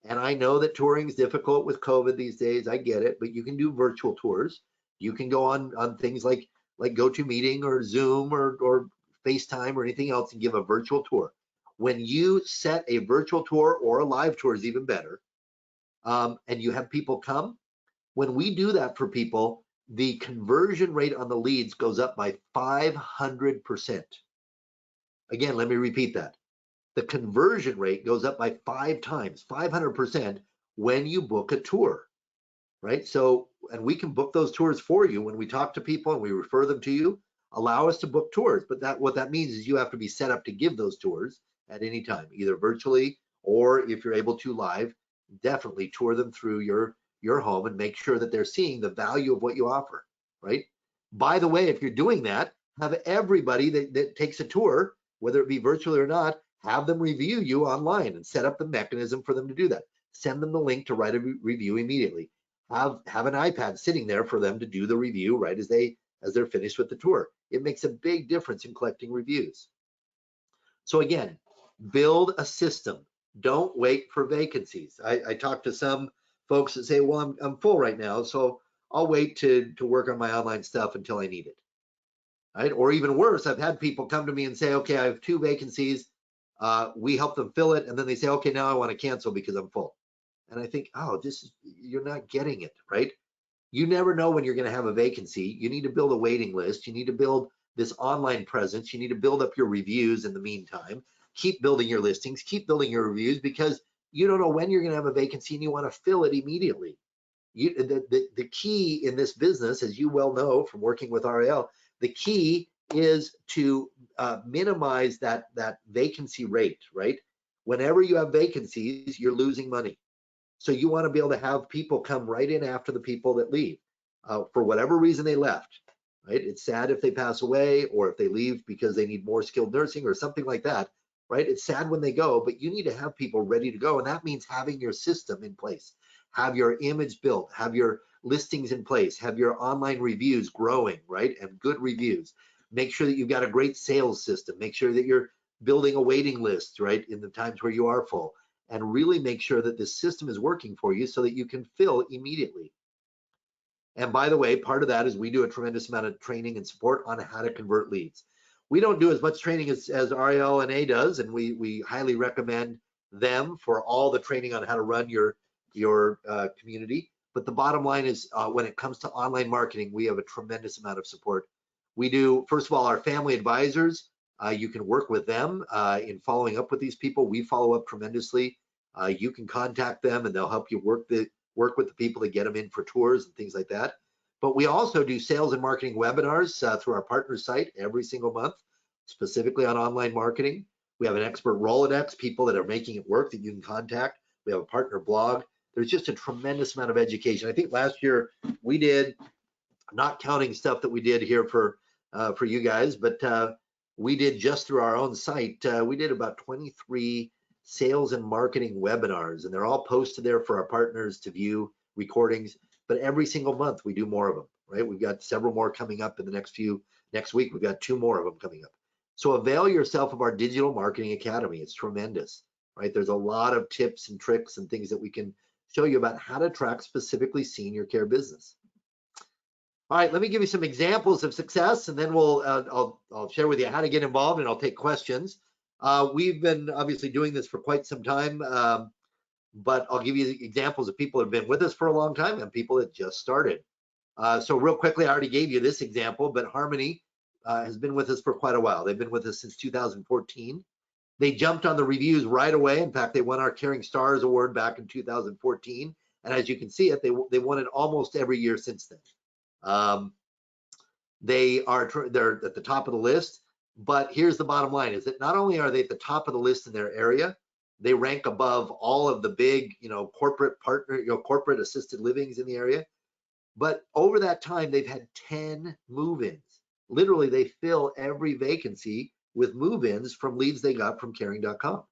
And I know that touring is difficult with COVID these days. I get it, but you can do virtual tours. You can go on things like GoToMeeting or Zoom or FaceTime or anything else and give a virtual tour. When you set a virtual tour, or a live tour is even better, and you have people come, when we do that for people, the conversion rate on the leads goes up by 500%. Again, let me repeat that. The conversion rate goes up by 5 times, 500%, when you book a tour, right? So, and we can book those tours for you when we talk to people and we refer them to you. Allow us to book tours, but what that means is you have to be set up to give those tours at any time, either virtually or if you're able to live. Definitely tour them through your home and make sure that they're seeing the value of what you offer, right? By the way, if you're doing that, have everybody that takes a tour, whether it be virtually or not, have them review you online and set up the mechanism for them to do that. Send them the link to write a review immediately. Have an iPad sitting there for them to do the review right as they're finished with the tour. It makes a big difference in collecting reviews. So again, build a system. Don't wait for vacancies. I talk to some folks that say, well, I'm full right now, so I'll wait to work on my online stuff until I need it. Right? Or even worse, I've had people come to me and say, okay, I have 2 vacancies. We help them fill it, and then they say, okay, now I want to cancel because I'm full. And I think, oh, you're not getting it, right? You never know when you're going to have a vacancy. You need to build a waiting list. You need to build this online presence. You need to build up your reviews in the meantime. Keep building your listings, keep building your reviews, because you don't know when you're going to have a vacancy and you want to fill it immediately. The key in this business, as you well know from working with RAL, the key is to minimize that vacancy rate, right? Whenever you have vacancies, you're losing money. So you want to be able to have people come right in after the people that leave, for whatever reason they left, right? It's sad if they pass away or if they leave because they need more skilled nursing or something like that, right? It's sad when they go, but you need to have people ready to go. And that means having your system in place, have your image built, have your listings in place, have your online reviews growing, right? And good reviews. Make sure that you've got a great sales system. Make sure that you're building a waiting list, right? In the times where you are full. And really make sure that the system is working for you so that you can fill immediately. And by the way, part of that is we do a tremendous amount of training and support on how to convert leads. We don't do as much training as RALNA does, and we highly recommend them for all the training on how to run your community. But the bottom line is, when it comes to online marketing, we have a tremendous amount of support. We do, first of all, our family advisors. You can work with them in following up with these people. We follow up tremendously. You can contact them and they'll help you work with the people to get them in for tours and things like that. But we also do sales and marketing webinars through our partner site every single month, specifically on online marketing. We have an expert Rolodex, people that are making it work that you can contact. We have a partner blog. There's just a tremendous amount of education. I think last year we did, not counting stuff that we did here for you guys, but we did just through our own site, we did about 23 sales and marketing webinars, and they're all posted there for our partners to view recordings. But every single month we do more of them, right? We've got several more coming up in the next week. We've got 2 more of them coming up. So avail yourself of our digital marketing academy. It's tremendous, right? There's a lot of tips and tricks and things that we can show you about how to track specifically senior care business. All right, let me give you some examples of success, and then I'll share with you how to get involved, and I'll take questions. We've been obviously doing this for quite some time, but I'll give you examples of people that have been with us for a long time and people that just started. So real quickly, I already gave you this example, but Harmony has been with us for quite a while. They've been with us since 2014. They jumped on the reviews right away. In fact, they won our Caring Stars Award back in 2014. And as you can see it, they won it almost every year since then. They're at the top of the list, but here's the bottom line: is that not only are they at the top of the list in their area, they rank above all of the big, corporate partner, corporate assisted livings in the area. But over that time, they've had 10 move-ins. Literally, they fill every vacancy with move-ins from leads they got from caring.com.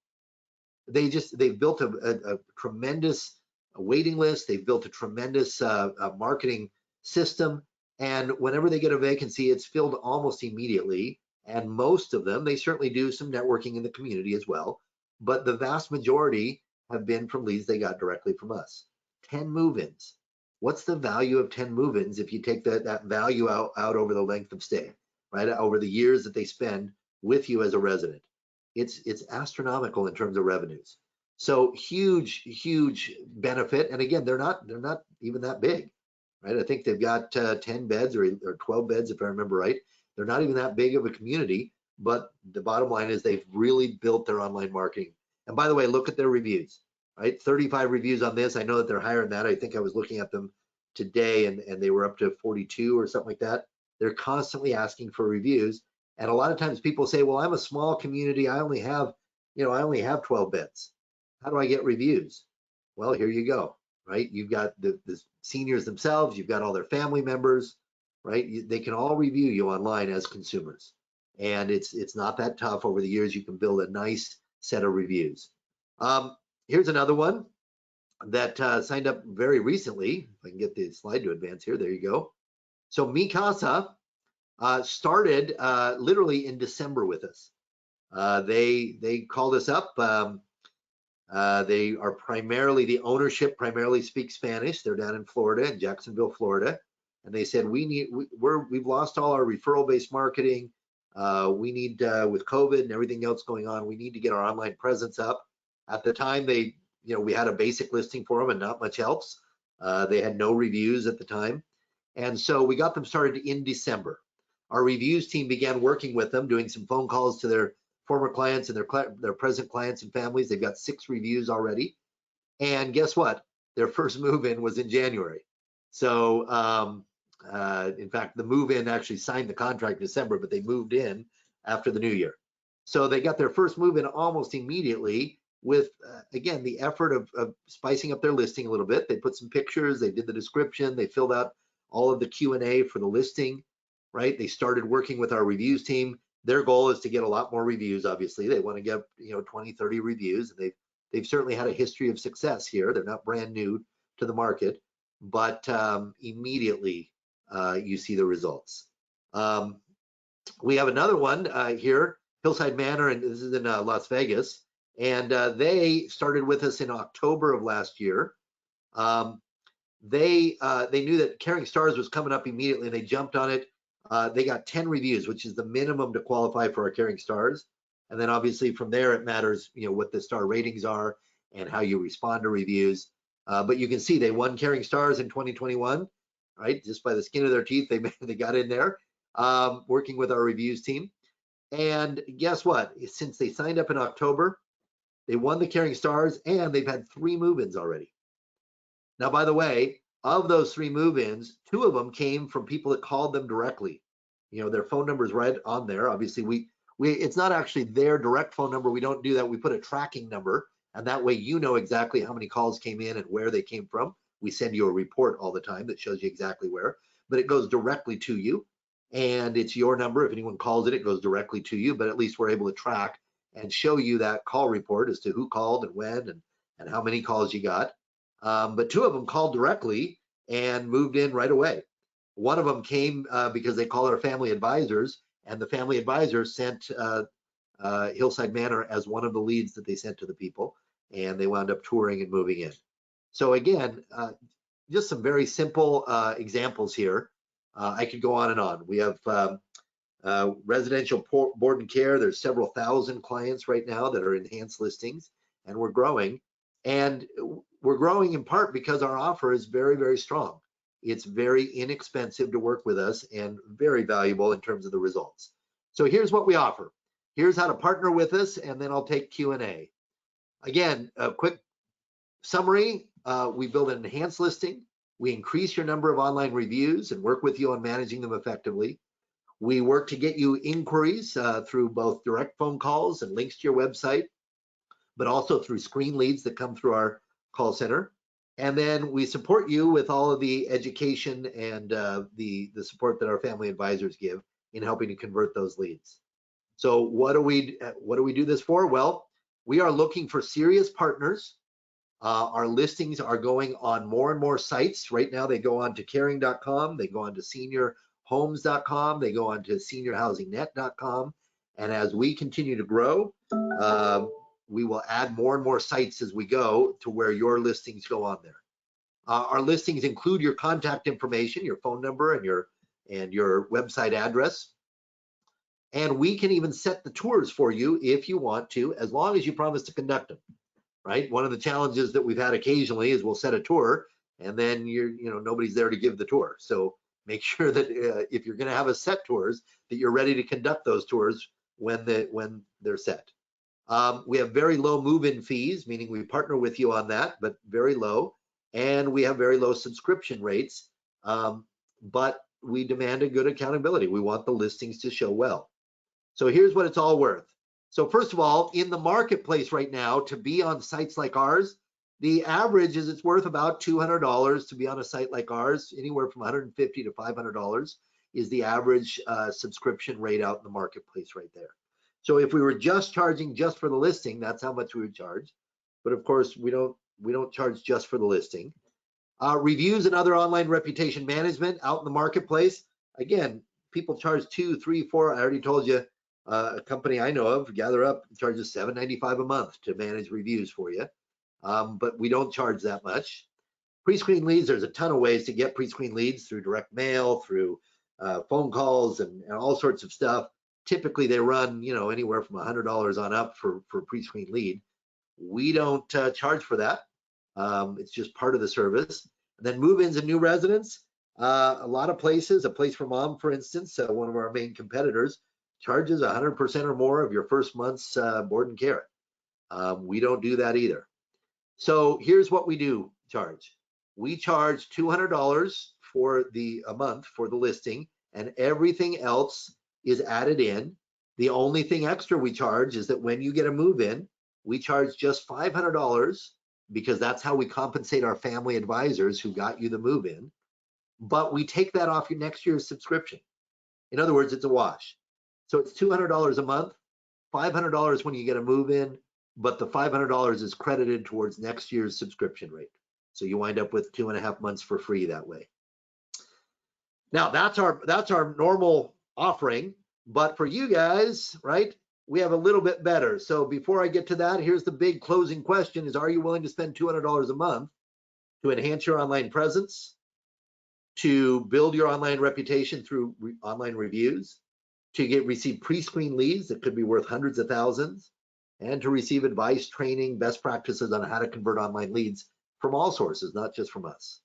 They've built a tremendous waiting list. They've built a tremendous marketing system. And whenever they get a vacancy, it's filled almost immediately. And most of them, they certainly do some networking in the community as well. But the vast majority have been from leads they got directly from us. 10 move-ins. What's the value of 10 move-ins if you take that value out over the length of stay, right? Over the years that they spend with you as a resident. It's astronomical in terms of revenues. So huge benefit. And again, they're not even that big, right? I think they've got 10 beds or 12 beds, if I remember right. They're not even that big of a community, but the bottom line is they've really built their online marketing. And by the way, look at their reviews, right? 35 reviews on this. I know that they're higher than that. I think I was looking at them today and they were up to 42 or something like that. They're constantly asking for reviews. And a lot of times people say, well, I'm a small community. I only have 12 beds. How do I get reviews? Well, here you go, right? You've got the seniors themselves. You've got all their family members, right? They can all review you online as consumers. And it's not that tough. Over the years, you can build a nice set of reviews. Here's another one that signed up very recently. If I can get the slide to advance here, there you go. So Mi Casa started literally in December with us. They called us up. They are the ownership primarily speaks Spanish. They're down in Florida, in Jacksonville, Florida. And they said, we've lost all our referral-based marketing. We need, with COVID and everything else going on, we need to get our online presence up. At the time, we had a basic listing for them and not much else. They had no reviews at the time. And so we got them started in December. Our reviews team began working with them, doing some phone calls to their former clients and their present clients and families. They've got 6 reviews already. And guess what? Their first move-in was in January. So in fact, the move-in actually signed the contract in December, but they moved in after the new year. So they got their first move-in almost immediately with, again, the effort of spicing up their listing a little bit. They put some pictures, they did the description, they filled out all of the Q&A for the listing, right? They started working with our reviews team. Their goal is to get a lot more reviews, obviously. They want to get 20, 30 reviews. And they've certainly had a history of success here. They're not brand new to the market, but immediately you see the results. We have another one here, Hillside Manor, and this is in Las Vegas. And they started with us in October of last year. They knew that Caring Stars was coming up immediately, and they jumped on it. They got 10 reviews, which is the minimum to qualify for our Caring Stars. And then obviously from there, it matters, what the star ratings are and how you respond to reviews. But you can see they won Caring Stars in 2021, right? Just by the skin of their teeth, they got in there, working with our reviews team. And guess what? Since they signed up in October, they won the Caring Stars, and they've had 3 move-ins already. Now, by the way, of those 3 move-ins, 2 of them came from people that called them directly. Their phone number is right on there. Obviously, it's not actually their direct phone number. We don't do that. We put a tracking number, and that way you know exactly how many calls came in and where they came from. We send you a report all the time that shows you exactly where, but it goes directly to you, and it's your number. If anyone calls it, it goes directly to you, but at least we're able to track and show you that call report as to who called and when and how many calls you got. But 2 of them called directly and moved in right away. One of them came because they call our family advisors, and the family advisors sent Hillside Manor as one of the leads that they sent to the people, and they wound up touring and moving in. So again, just some very simple examples here. I could go on and on. We have residential board and care. There's several thousand clients right now that are enhanced listings, and we're growing. And we're growing in part because our offer is very, very strong. It's very inexpensive to work with us and very valuable in terms of the results. So here's what we offer. Here's how to partner with us, and then I'll take Q&A. Again, a quick summary. We build an enhanced listing. We increase your number of online reviews and work with you on managing them effectively. We work to get you inquiries through both direct phone calls and links to your website, but also through screen leads that come through our call center. And then we support you with all of the education and the support that our family advisors give in helping to convert those leads. So what do we do this for? Well, we are looking for serious partners. Our listings are going on more and more sites. Right now they go on to caring.com, they go on to seniorhomes.com, they go on to seniorhousingnet.com. And as we continue to grow, we will add more and more sites as we go to where your listings go on there. Our listings include your contact information, your phone number, and your website address. And we can even set the tours for you if you want to, as long as you promise to conduct them, right? One of the challenges that we've had occasionally is we'll set a tour and then nobody's there to give the tour. So make sure that if you're going to have a set tours, that you're ready to conduct those tours when they're set. We have very low move-in fees, meaning we partner with you on that, but very low. And we have very low subscription rates, but we demand a good accountability. We want the listings to show well. So here's what it's all worth. So first of all, in the marketplace right now, to be on sites like ours, the average is it's worth about $200 to be on a site like ours. Anywhere from $150 to $500 is the average subscription rate out in the marketplace right there. So if we were just charging just for the listing, that's how much we would charge. But of course, we don't charge just for the listing. Reviews and other online reputation management out in the marketplace. Again, people charge $2, $3, $4. I already told you a company I know of, Gather Up, charges $7.95 a month to manage reviews for you. But we don't charge that much. Pre-screen leads, there's a ton of ways to get pre-screen leads through direct mail, through phone calls, and all sorts of stuff. Typically, they run anywhere from $100 on up for pre-screen lead. We don't charge for that. It's just part of the service. And then move-ins and new residents. A lot of places, a Place for Mom, for instance, one of our main competitors, charges 100% or more of your first month's board and care. We don't do that either. So here's what we do charge. We charge $200 for a month for the listing, and everything else is added in. The only thing extra we charge is that when you get a move-in, we charge just $500 because that's how we compensate our family advisors who got you the move-in. But we take that off your next year's subscription. In other words, it's a wash. So it's $200 a month, $500 when you get a move-in, but the $500 is credited towards next year's subscription rate. So you wind up with 2.5 months for free that way. Now that's our normal offering, but for you guys, right, we have a little bit better. So before I get to that, here's the big closing question is, are you willing to spend $200 a month to enhance your online presence, to build your online reputation through online reviews, to receive pre-screen leads that could be worth hundreds of thousands, and to receive advice, training, best practices on how to convert online leads from all sources, not just from us?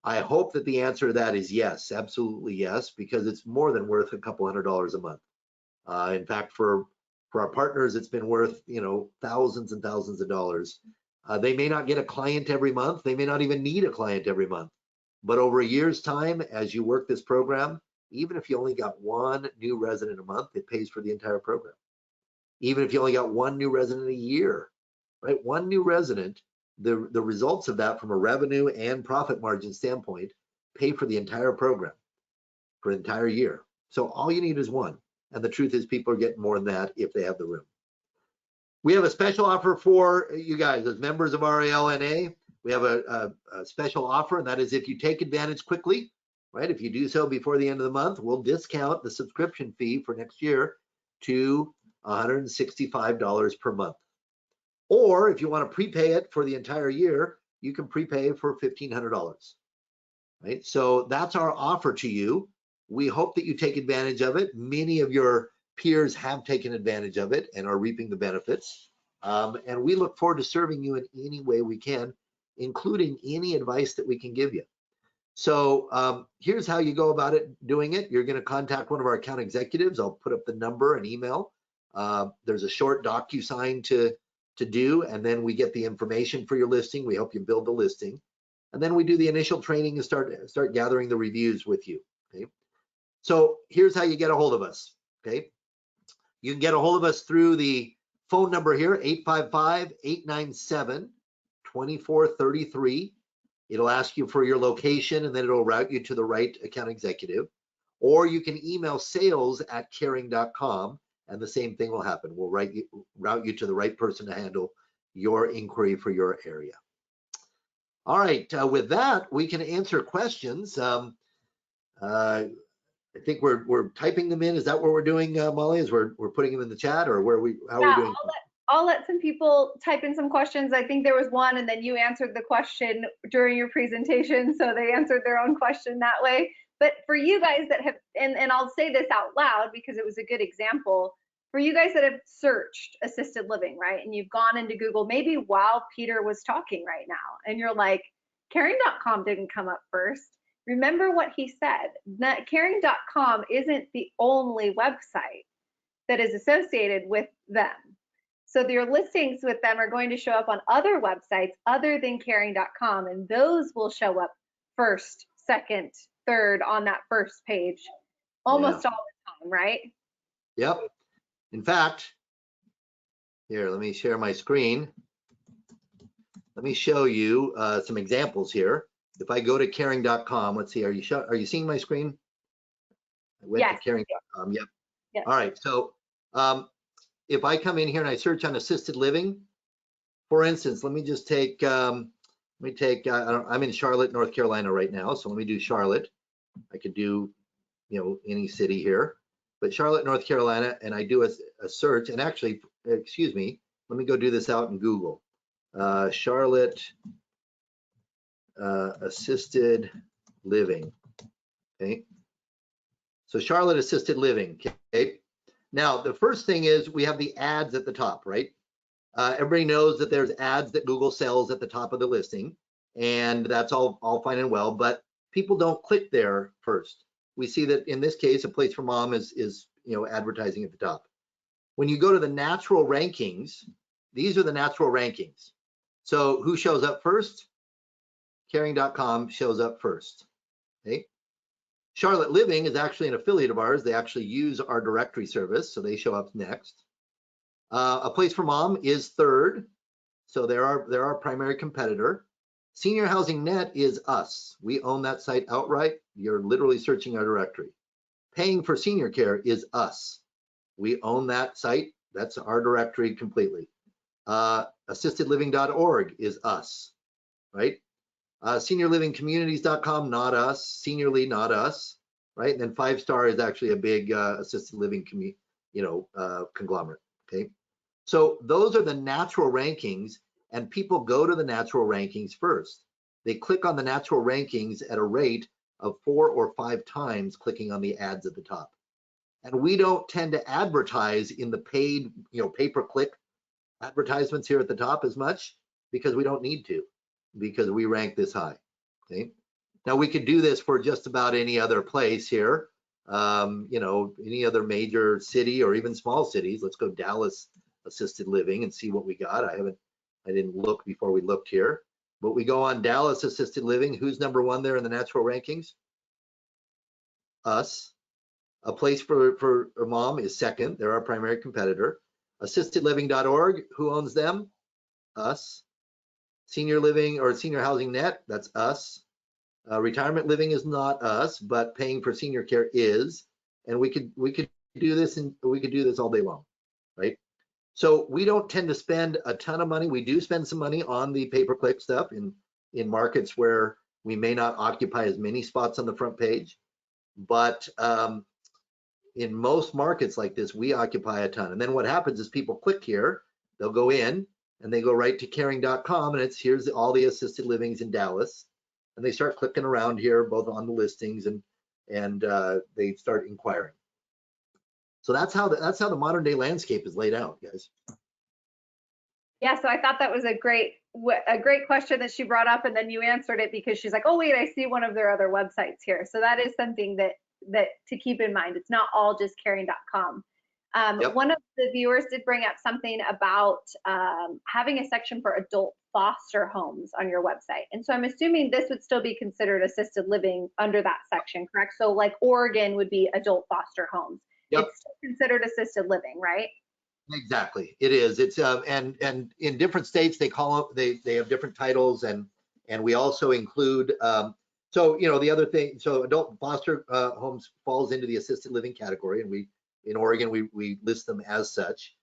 I hope that the answer to that is yes, absolutely yes, because it's more than worth a couple $100 a month. In fact, for our partners, it's been worth thousands and thousands of dollars. They may not get a client every month. They may not even need a client every month. But over a year's time, as you work this program, even if you only got one new resident a month, it pays for the entire program. Even if you only got one new resident a year, right? One new resident, the results of that from a revenue and profit margin standpoint pay for the entire program for an entire year. So all you need is one. And the truth is people are getting more than that if they have the room. We have a special offer for you guys as members of RALNA. We have a special offer, and that is if you take advantage quickly, right? If you do so before the end of the month, we'll discount the subscription fee for next year to $165 per month. Or if you want to prepay it for the entire year, you can prepay for $1,500, right? So that's our offer to you. We hope that you take advantage of it. Many of your peers have taken advantage of it and are reaping the benefits. And we look forward to serving you in any way we can, including any advice that we can give you. So here's how you go about doing it. You're going to contact one of our account executives. I'll put up the number and email. There's a short DocuSign to do, and then we get the information for your listing. We help you build the listing, and then we do the initial training and start gathering the reviews with you. Okay. So here's how you get a hold of us. Okay. You can get a hold of us through the phone number here, 855-897-2433. It'll ask you for your location, and then it'll route you to the right account executive. Or you can email sales@caring.com, and the same thing will happen. We'll route you to the right person to handle your inquiry for your area. All right, with that, we can answer questions. I think we're typing them in. Is that what we're doing, Molly? Is we're putting them in the chat, or how are we doing? I'll let some people type in some questions. I think there was one, and then you answered the question during your presentation, so they answered their own question that way. But for you guys that have, and I'll say this out loud because it was a good example, for you guys that have searched assisted living, right? And you've gone into Google, maybe while Peter was talking right now, and you're like, caring.com didn't come up first. Remember what he said, that caring.com isn't the only website that is associated with them. So your listings with them are going to show up on other websites other than caring.com, and those will show up first, second, third on that first page almost all the time, right? Yep. In fact, here, let me share my screen. Let me show you some examples here. If I go to caring.com, let's see, are you seeing my screen? I went Yes. to caring.com. Yep. Yes. All right. So if I come in here and I search on assisted living, for instance, let me just take, I'm in Charlotte, North Carolina right now. So let me do Charlotte. I could do, any city here, but Charlotte, North Carolina, and I do a search, and actually, excuse me, let me go do this out in Google. Charlotte assisted living. Okay. So Charlotte assisted living. Okay. Now, the first thing is we have the ads at the top, right? Everybody knows that there's ads that Google sells at the top of the listing, and that's all fine and well, but people don't click there first. We see that in this case, a place for mom is advertising at the top. When you go to the natural rankings, these are the natural rankings. So who shows up first? Caring.com shows up first. Okay. Charlotte Living is actually an affiliate of ours. They actually use our directory service, so they show up next. A Place for Mom is third, so they're our primary competitor. Senior Housing Net is us. We own that site outright. You're literally searching our directory. Paying for Senior Care is us. We own that site. That's our directory completely. Assistedliving.org is us, right? Seniorlivingcommunities.com, not us. Seniorly, not us, right? And then 5-star is actually a big assisted living conglomerate. Okay, so those are the natural rankings, and people go to the natural rankings first. They click on the natural rankings at a rate of 4 or 5 times clicking on the ads at the top. And we don't tend to advertise in the paid, pay-per-click advertisements here at the top as much because we don't need to, because we rank this high. Okay. Now we could do this for just about any other place here, any other major city or even small cities. Let's go Dallas assisted living and see what we got. I didn't look before we looked here, but we go on Dallas assisted living. Who's number 1 there in the natural rankings? Us. A Place for Mom is second. They're our primary competitor. Assistedliving.org, who owns them? Us. Senior Living or Senior Housing Net, that's us. Retirement Living is not us, but Paying for Senior Care is. And we could do this, and we could do this all day long, right? So we don't tend to spend a ton of money. We do spend some money on the pay-per-click stuff in markets where we may not occupy as many spots on the front page, but in most markets like this, we occupy a ton. And then what happens is people click here, they'll go in and they go right to caring.com, and here's all the assisted livings in Dallas, and they start clicking around here both on the listings and they start inquiring. So that's how the modern day landscape is laid out, guys. Yeah, so I thought that was a great question that she brought up, and then you answered it because she's like, oh wait, I see one of their other websites here. So that is something that to keep in mind. It's not all just caring.com. Yep. One of the viewers did bring up something about having a section for adult foster homes on your website. And so I'm assuming this would still be considered assisted living under that section, correct? So like Oregon would be adult foster homes. Yep. It's still considered assisted living, right? Exactly, it is. It's and in different states they call them, they have different titles, and we also include so the other thing, so adult foster homes falls into the assisted living category, and in Oregon we list them as such.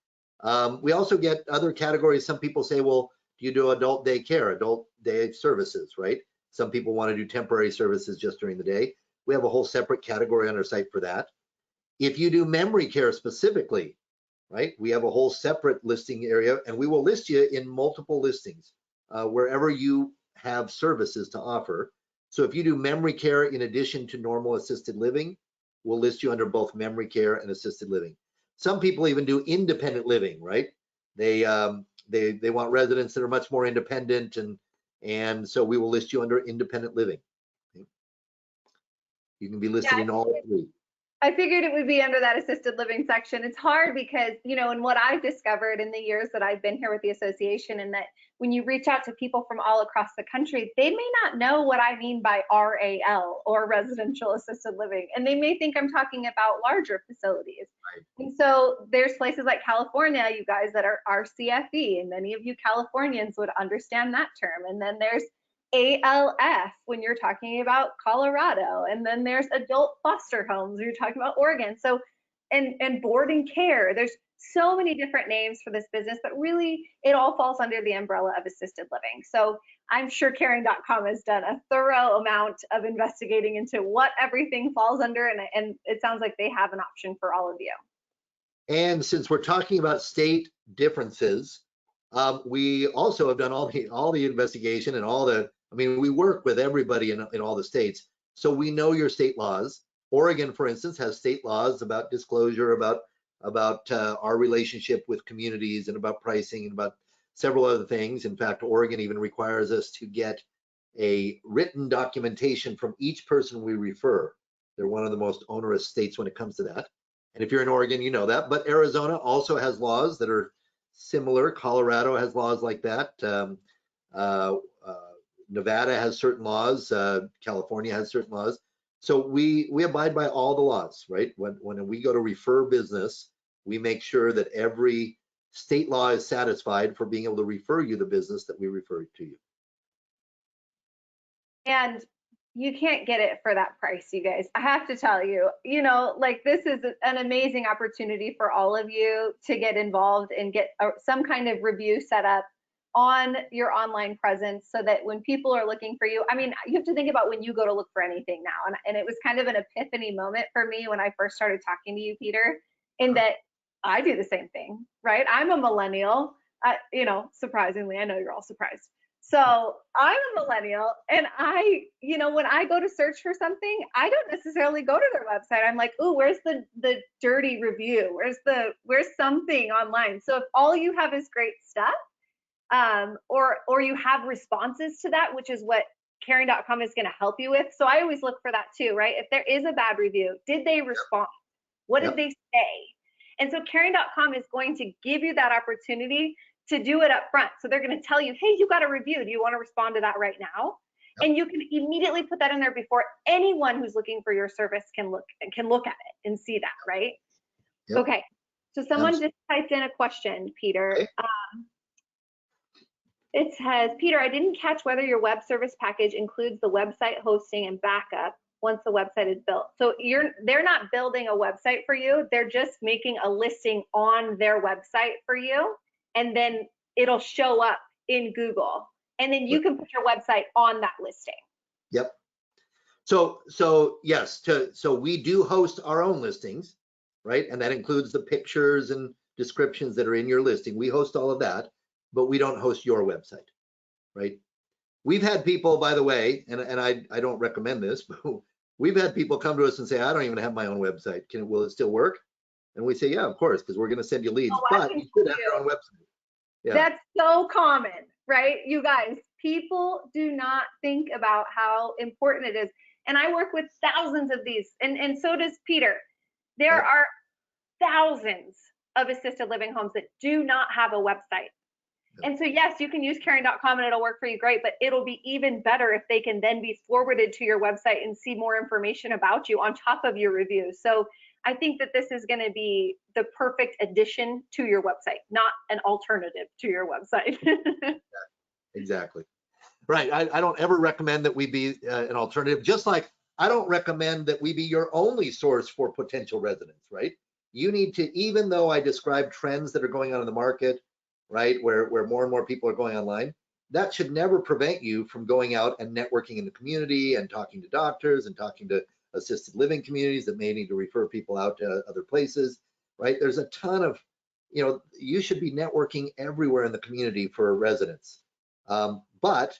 We also get other categories. Some people say, well, do you do adult day care, adult day services, right? Some people want to do temporary services just during the day. We have a whole separate category on our site for that. If you do memory care specifically, right? We have a whole separate listing area, and we will list you in multiple listings wherever you have services to offer. So if you do memory care in addition to normal assisted living, we'll list you under both memory care and assisted living. Some people even do independent living, right? They want residents that are much more independent, and so we will list you under independent living. You can be listed in all three. I figured it would be under that assisted living section. It's hard because, you know, and what I've discovered in the years that I've been here with the association, and that when you reach out to people from all across the country, they may not know what I mean by RAL, or residential assisted living. And they may think I'm talking about larger facilities. Right. And so there's places like California, you guys, that are RCFE, and many of you Californians would understand that term. And then there's ALF when you're talking about Colorado, and then there's adult foster homes when you're talking about Oregon. So, and board and care, there's so many different names for this business, but really it all falls under the umbrella of assisted living. So I'm sure caring.com has done a thorough amount of investigating into what everything falls under, and it sounds like they have an option for all of you. And since we're talking about state differences, we also have done all the investigation and all the, I mean, we work with everybody in all the states, so we know your state laws. Oregon, for instance, has state laws about disclosure, about our relationship with communities, and about pricing, and about several other things. In fact, Oregon even requires us to get a written documentation from each person we refer. They're one of the most onerous states when it comes to that. And if you're in Oregon, you know that. But Arizona also has laws that are similar. Colorado has laws like that. Nevada has certain laws. California has certain laws. So we abide by all the laws, right? When we go to refer business, we make sure that every state law is satisfied for being able to refer you the business that we refer to you. And you can't get it for that price, you guys. I have to tell you, you know, like, this is an amazing opportunity for all of you to get involved and get some kind of review set up on your online presence, so that when people are looking for you, I mean, you have to think about when you go to look for anything now. And it was kind of an epiphany moment for me when I first started talking to you, Peter, in that I do the same thing, right? I'm a millennial, you know, surprisingly. I know you're all surprised. So I'm a millennial, and you know, when I go to search for something, I don't necessarily go to their website. I'm like, ooh, where's the dirty review? Where's something online? So if all you have is great stuff, or you have responses to that, which is what caring.com is going to help you with. So I always look for that too, right? If there is a bad review, did they respond? What did they say? And so caring.com is going to give you that opportunity to do it up front. So they're going to tell you, hey, you got a review. Do you want to respond to that right now? And you can immediately put that in there before anyone who's looking for your service can look at it and see that, right? Okay. So someone just typed in a question, Peter. It says, Peter, I didn't catch whether your web service package includes the website hosting and backup once the website is built. So they're not building a website for you. They're just making a listing on their website for you, and then it'll show up in Google, and then you can put your website on that listing. Yep. So yes, so we do host our own listings, right? And that includes the pictures and descriptions that are in your listing. We host all of that, but we don't host your website, right? We've had people, by the way, and I don't recommend this, but we've had people come to us and say, I don't even have my own website. Will it still work? And we say, yeah, of course, because we're going to send you leads, but you should have your own website. Yeah. That's so common, right? You guys, people do not think about how important it is. And I work with thousands of these, and so does Peter. There are thousands of assisted living homes that do not have a website. And so, yes, you can use caring.com and it'll work for you great, but it'll be even better if they can then be forwarded to your website and see more information about you on top of your reviews. So I think that this is going to be the perfect addition to your website, not an alternative to your website. Exactly. Right. I don't ever recommend that we be an alternative, just like I don't recommend that we be your only source for potential residents, right? You need to, even though I describe trends that are going on in the market, right, where more and more people are going online, that should never prevent you from going out and networking in the community and talking to doctors and talking to assisted living communities that may need to refer people out to other places, right? There's a ton of you know, you should be networking everywhere in the community for residents. But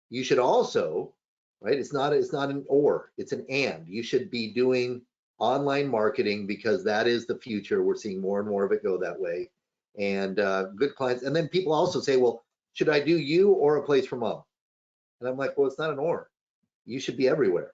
you should also, right? It's not an or, it's an and. You should be doing online marketing because that is the future. We're seeing more and more of it go that way. And good clients. And then people also say, well, should I do you or a place for mom? And I'm like, well, it's not an or. You should be everywhere.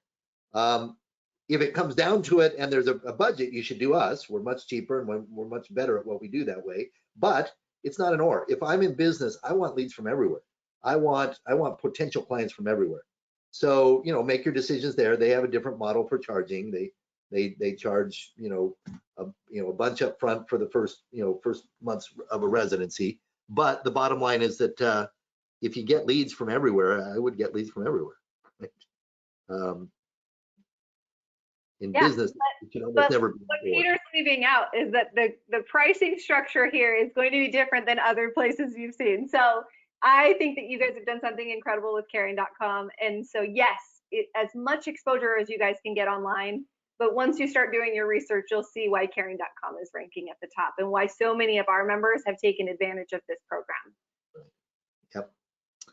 If it comes down to it and there's a budget, you should do us. We're much cheaper and we're much better at what we do that way. But it's not an or. If I'm in business, I want leads from everywhere. I want potential clients from everywhere. So, you know, make your decisions there. They have a different model for charging. They charge, you know, a bunch up front for the first months of a residency. But the bottom line is that if you get leads from everywhere, I would get leads from everywhere. Right? In business, you can almost never be what Peter's leaving out is that the pricing structure here is going to be different than other places you've seen. So I think that you guys have done something incredible with caring.com. And so yes, as much exposure as you guys can get online, but once you start doing your research, you'll see why caring.com is ranking at the top and why so many of our members have taken advantage of this program. Yep.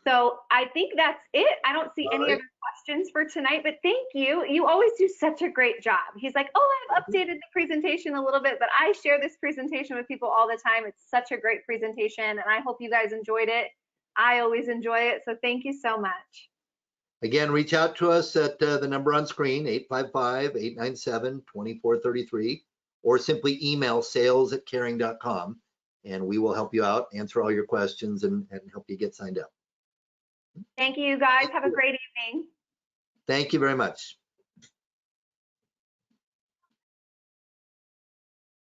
So I think that's it. I don't see any other questions for tonight, but thank you. You always do such a great job. He's like, oh, I've updated the presentation a little bit, but I share this presentation with people all the time. It's such a great presentation, and I hope you guys enjoyed it. I always enjoy it, so thank you so much. Again, reach out to us at the number on screen, 855-897-2433, or simply email sales@caring.com, and we will help you out, answer all your questions, and help you get signed up. Thank you, guys. Have a great evening. Thank you very much.